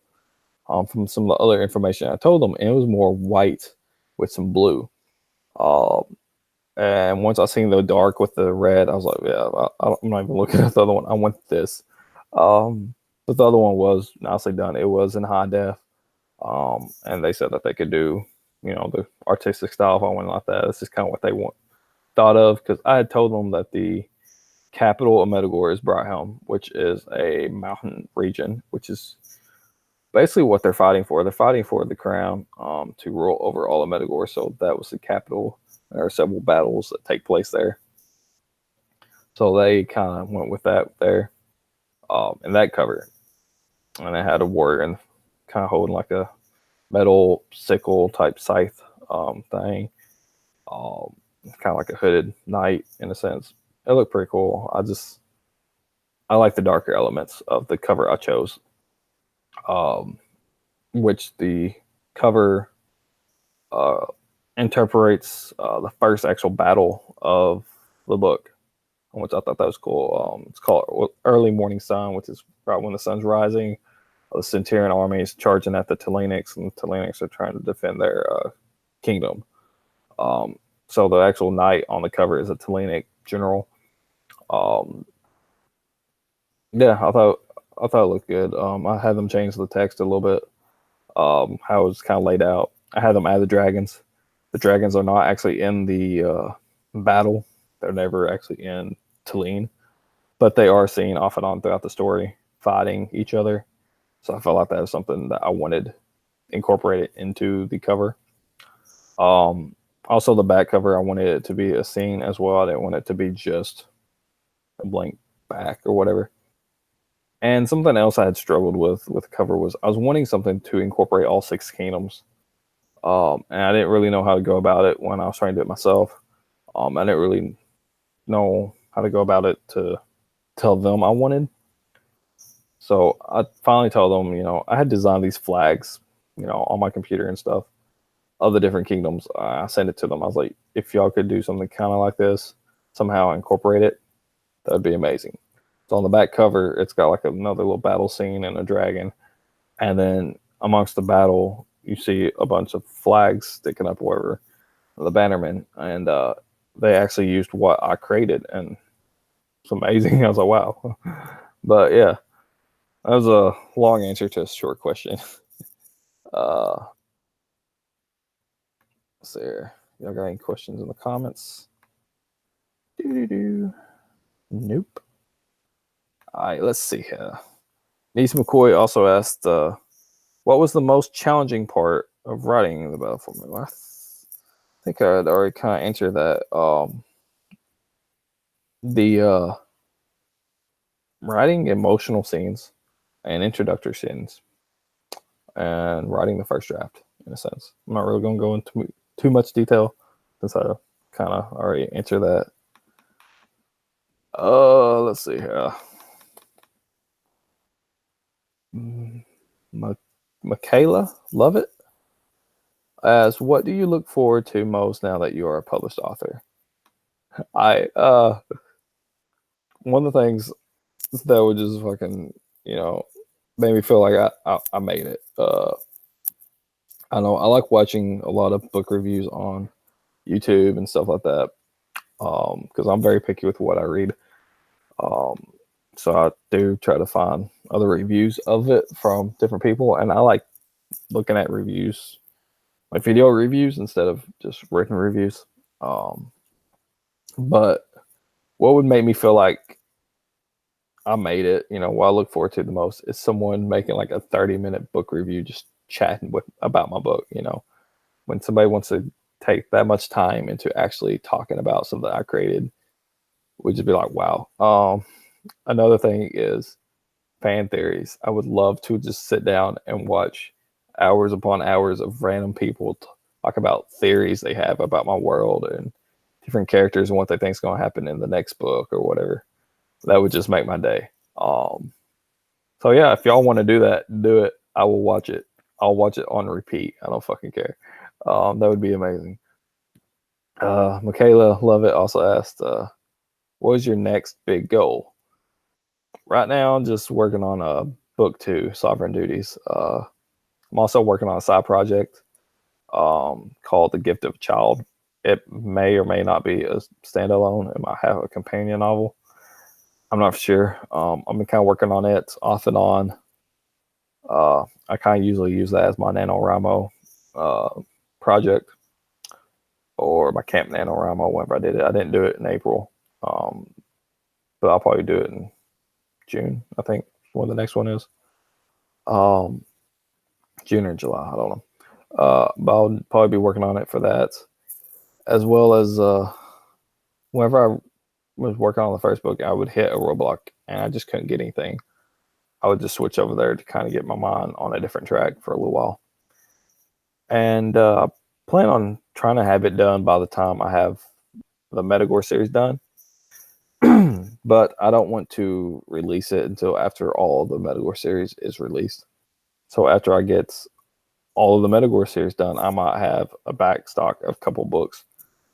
From some of the other information I told them, and it was more white with some blue. And once I seen the dark with the red, I was like, yeah, I'm not even looking at the other one. I want this. But the other one was nicely done. It was in high def. And they said that they could do, the artistic style if I went like that. This is kind of what they thought of, because I had told them that the capital of METAGORE is Brighthelm, which is a mountain region, which is basically what they're fighting for. They're fighting for the crown to rule over all of METAGORE. So that was the capital. There are several battles that take place there. So they kind of went with that there in that cover. And they had a warrior and kind of holding like a metal sickle type scythe thing. Kind of like a hooded knight in a sense. It looked pretty cool. I like the darker elements of the cover I chose. Which the cover interprets the first actual battle of the book, which I thought that was cool. It's called Early Morning Sun, which is right when the sun's rising. The Centurion army is charging at the Tellenics, and the Tellenics are trying to defend their kingdom. So the actual knight on the cover is a Tellenic general. Yeah, I thought it looked good. I had them change the text a little bit, how it was kind of laid out. I had them add the dragons. The dragons are not actually in the battle. They're never actually in Tallinn, but they are seen off and on throughout the story fighting each other. So I felt like that was something that I wanted incorporated into the cover. Also, the back cover, I wanted it to be a scene as well. I didn't want it to be just a blank back or whatever. And something else I had struggled with the cover was I was wanting something to incorporate all 6 kingdoms. And I didn't really know how to go about it when I was trying to do it myself. I didn't really know how to go about it to tell them I wanted. So I finally told them, I had designed these flags, on my computer and stuff of the different kingdoms. I sent it to them. I was like, if y'all could do something kind of like this, somehow incorporate it, that would be amazing. So on the back cover, it's got like another little battle scene and a dragon. And then amongst the battle, you see a bunch of flags sticking up wherever, the bannermen. And they actually used what I created. And it's amazing. I was like, wow. But yeah, that was a long answer to a short question. Let's see here. Y'all got any questions in the comments? Nope. All right, let's see here. Niece McCoy also asked, what was the most challenging part of writing the Battle for Me? I think I had already kind of answered that. The writing emotional scenes and introductory scenes and writing the first draft, in a sense. I'm not really going to go into too much detail since I kind of already answered that. Let's see here. Michaela, love it. As what do you look forward to most now that you are a published author? I One of the things that would just fucking you know made me feel like I made it. I know I like watching a lot of book reviews on YouTube and stuff like that because I'm very picky with what I read. Um, so I do try to find other reviews of it from different people, and I like looking at reviews, like video reviews instead of just written reviews. Um, but what would make me feel like I made it, what I look forward to the most is someone making like a 30-minute book review, just chatting with about my book. When somebody wants to take that much time into actually talking about something I created, would just be like, wow. Another thing is fan theories. I would love to just sit down and watch hours upon hours of random people talk about theories they have about my world and different characters and what they think is going to happen in the next book or whatever. That would just make my day. So yeah, if y'all want to do that, do it. I will watch it. I'll watch it on repeat. I don't fucking care. That would be amazing. Michaela Lovett also asked, what is your next big goal? Right now, I'm just working on book 2, Sovereign Duties. I'm also working on a side project called The Gift of a Child. It may or may not be a standalone. It might have a companion novel. I'm not sure. I've been kind of working on it off and on. I kind of usually use that as my NaNoWriMo project or my Camp NaNoWriMo whenever I did it. I didn't do it in April, but I'll probably do it in June, I think, when the next one is. June or July, I don't know. But I'll probably be working on it for that, as well as whenever I was working on the first book, I would hit a roadblock and I just couldn't get anything. I would just switch over there to kind of get my mind on a different track for a little while. And I plan on trying to have it done by the time I have the METAGORE series done. But I don't want to release it until after all the METAGORE series is released. So after I get all of the METAGORE series done, I might have a back stock of a couple books.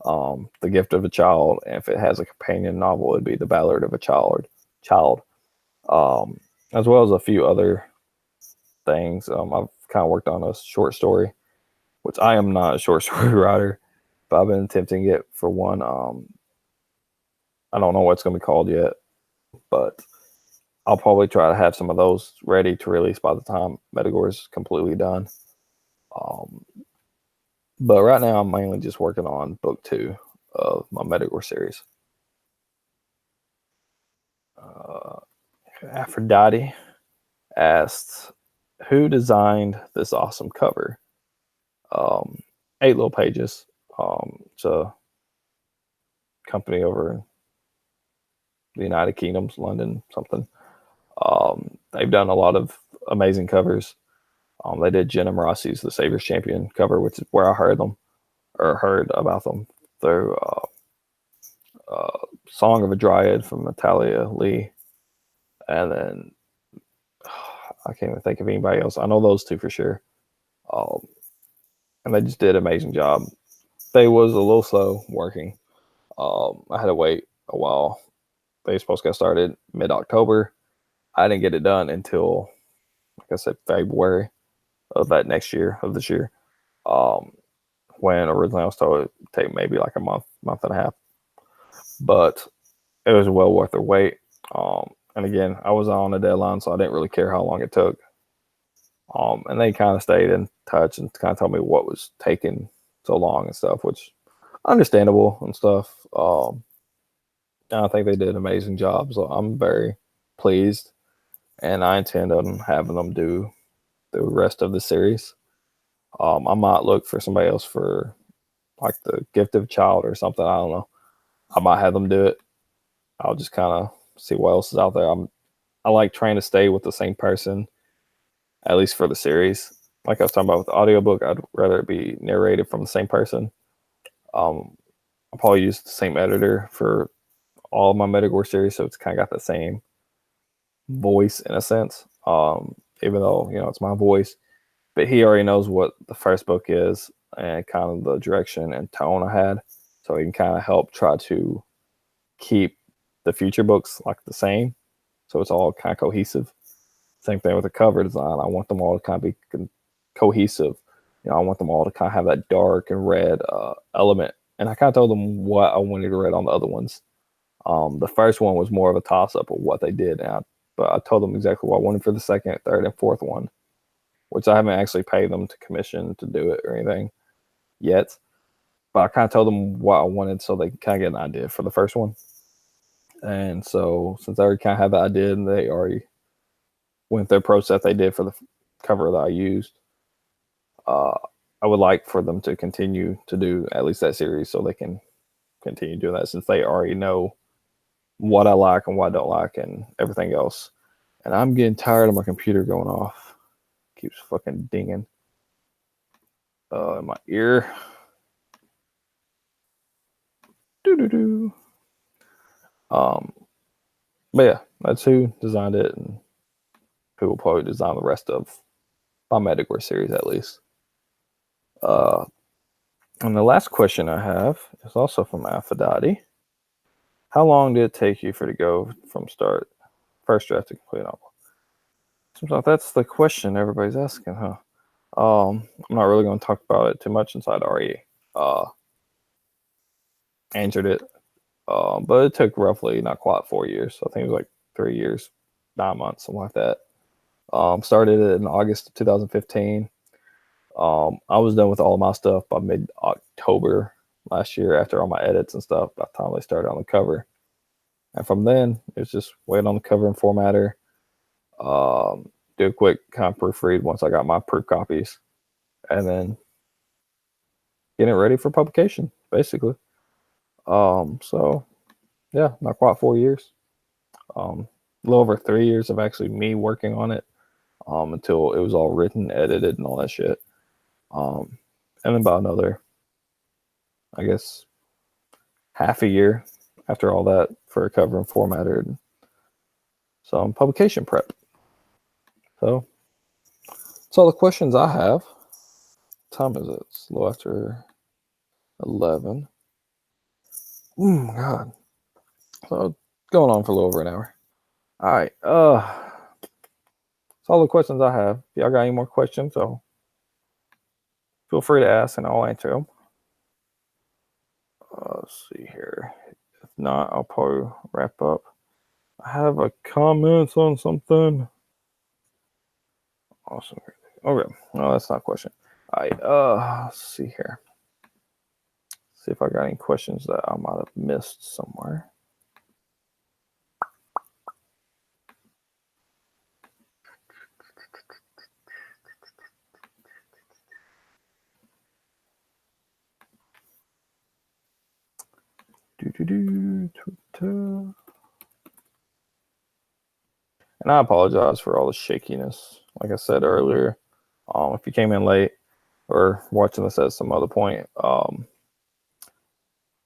The Gift of a Child, and if it has a companion novel, it'd be The Ballad of a Child. As well as a few other things. I've kind of worked on a short story, which I am not a short story writer, but I've been attempting it for one. I don't know what it's going to be called yet, but I'll probably try to have some of those ready to release by the time METAGORE is completely done. But right now, I'm mainly just working on book 2 of my METAGORE series. Aphrodite asked, who designed this awesome cover? 8 little pages. It's a company over in the United Kingdom's London, something. They've done a lot of amazing covers. They did Jenna Rossi's The Savior's Champion cover, which is where I heard about them through Song of a Dryad from Natalia Lee. And then I can't even think of anybody else. I know those 2 for sure. And they just did an amazing job. They was a little slow working. I had to wait a while. They were supposed to get started mid-October. I didn't get it done until, like I said, February of this year. When originally I was told it would take maybe like a month and a half. But it was well worth the wait. And again, I was on a deadline, so I didn't really care how long it took. And they kind of stayed in touch and kind of told me what was taking so long and stuff, which understandable and stuff. And I think they did an amazing job, so I'm very pleased, and I intend on having them do the rest of the series. I might look for somebody else for like The Gift of a Child or something. I don't know. I might have them do it. I'll just kind of see what else is out there. I like trying to stay with the same person, at least for the series. Like I was talking about with the audiobook, I'd rather it be narrated from the same person. I'll probably use the same editor for all of my METAGORE series, so it's kind of got the same voice in a sense. even though it's my voice. But he already knows what the first book is and kind of the direction and tone I had, so he can kind of help try to keep the future books like the same, so it's all kind of cohesive. Same thing with the cover design. I want them all to kind of be cohesive. I want them all to kind of have that dark and red element. And I kind of told them what I wanted to read on the other ones. The first one was more of a toss-up of what they did, but I told them exactly what I wanted for the second, third, and fourth one, which I haven't actually paid them to commission to do it or anything yet. But I kind of told them what I wanted so they can kind of get an idea for the first one. And so since I already kind of have the idea and they already went their process they did for the cover that I used, I would like for them to continue to do at least that series so they can continue doing that, since they already know what I like and what I don't like and everything else. And I'm getting tired of my computer going off. Keeps fucking dinging in my ear. Doo-doo-doo. But yeah, that's who designed it, and who will probably design the rest of my METAGORE series at least. And the last question I have is also from Aphrodite. How long did it take you for to go from first draft to complete novel? Seems like that's the question everybody's asking, huh? I'm not really going to talk about it too much since I'd already answered it. But it took roughly not quite 4 years. I think it was like 3 years, 9 months, something like that. Started it in August of 2015. I was done with all of my stuff by mid-October last year after all my edits and stuff, by the time they started on the cover. And from then, it's just wait on the cover and formatter, do a quick kind of proofread once I got my proof copies, and then getting it ready for publication, basically. So, yeah, not quite 4 years. A little over 3 years of actually me working on it until it was all written, edited, and all that shit. And then about another, I guess, half a year after all that for a cover and formatter and some publication prep. So that's all the questions I have. What time is it? It's a little after 11. Oh my God. So going on for a little over an hour. All right. That's all the questions I have. If y'all got any more questions, so feel free to ask and I'll answer them. Let's see here. If not, I'll probably wrap up. I have a comment on something. Awesome. Okay. No, that's not a question. All right. Let's see here. See if I got any questions that I might have missed somewhere. Twitter. And I apologize for all the shakiness. Like I said earlier, if you came in late or watching this at some other point,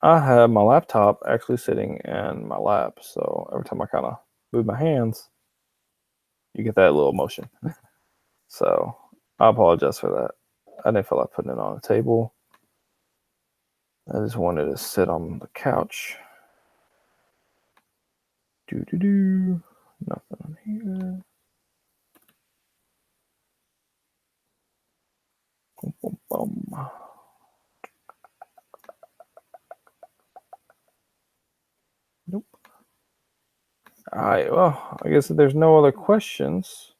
I have my laptop actually sitting in my lap. So every time I kind of move my hands, you get that little motion. So I apologize for that. I didn't feel like putting it on a table. I just wanted to sit on the couch. Nothing on here. Boom, boom, boom. Nope. All right. Well, I guess if there's no other questions,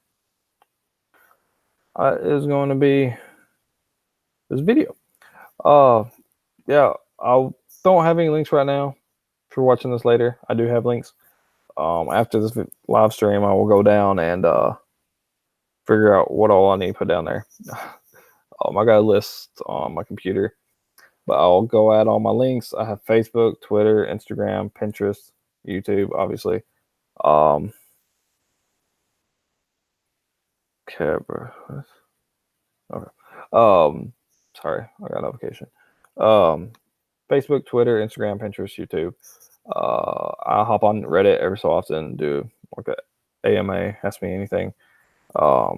is going to be this video. Yeah, I don't have any links right now. If you're watching this later, I do have links. After this live stream, I will go down and figure out what all I need to put down there. I got a list on my computer, but I'll go add all my links. I have Facebook, Twitter, Instagram, Pinterest, YouTube, obviously. Okay. Sorry, I got a notification. Facebook, Twitter, Instagram, Pinterest, YouTube. I hop on Reddit every so often, do like a AMA, ask me anything. I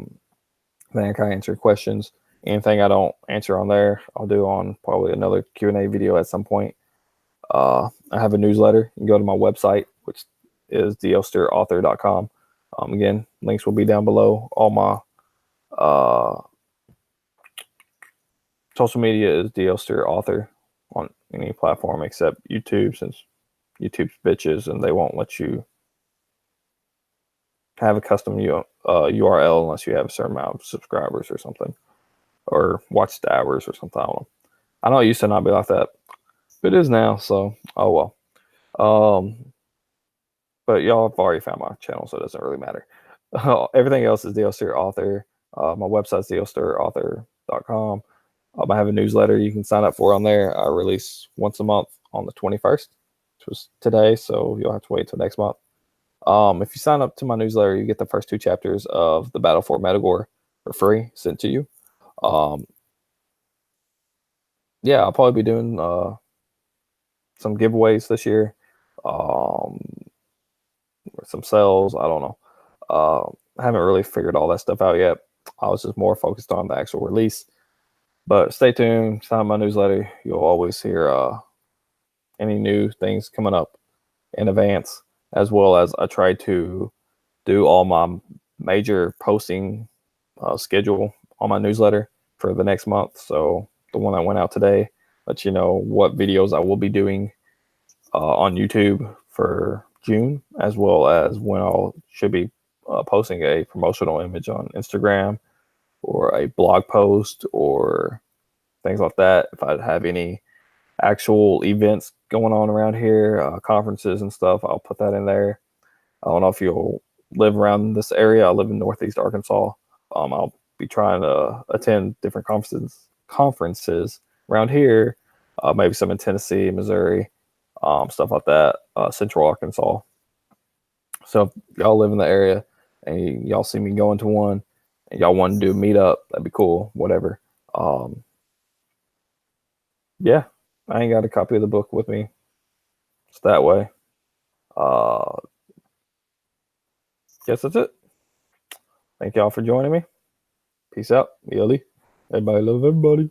think I kind of answer questions. Anything I don't answer on there, I'll do on probably another Q&A video at some point. I have a newsletter. You can go to my website, which is dlsterauthor.com. Again, links will be down below. All my social media is dlsterauthor on any platform except YouTube, since YouTube's bitches and they won't let you have a custom URL unless you have a certain amount of subscribers or something, or watched hours or something. I know it used to not be like that, but it is now. So, oh well. But y'all have already found my channel, so it doesn't really matter. Everything else is DLStir Author. My website's dlsterauthor.com. I have a newsletter you can sign up for on there. I release once a month on the 21st, which was today, so you'll have to wait till next month. If you sign up to my newsletter, you get the first 2 chapters of the Battle for METAGORE for free sent to you. Yeah, I'll probably be doing some giveaways this year. Some sales. I don't know. I haven't really figured all that stuff out yet. I was just more focused on the actual release. But stay tuned. Sign up my newsletter. You'll always hear any new things coming up in advance, as well as I try to do all my major posting schedule on my newsletter for the next month. So the one that went out today lets you know what videos I will be doing on YouTube for June, as well as when I should be posting a promotional image on Instagram or a blog post or things like that. If I have any actual events going on around here, conferences and stuff, I'll put that in there. I don't know if you'll live around this area. I live in Northeast Arkansas. I'll be trying to attend different conferences around here, maybe some in Tennessee, Missouri, stuff like that, Central Arkansas. So if y'all live in the area and y'all see me going to one and y'all want to do a meetup, that'd be cool, whatever. Yeah, I ain't got a copy of the book with me. It's that way. Guess that's it. Thank y'all for joining me. Peace out. Yelly. Everybody love everybody.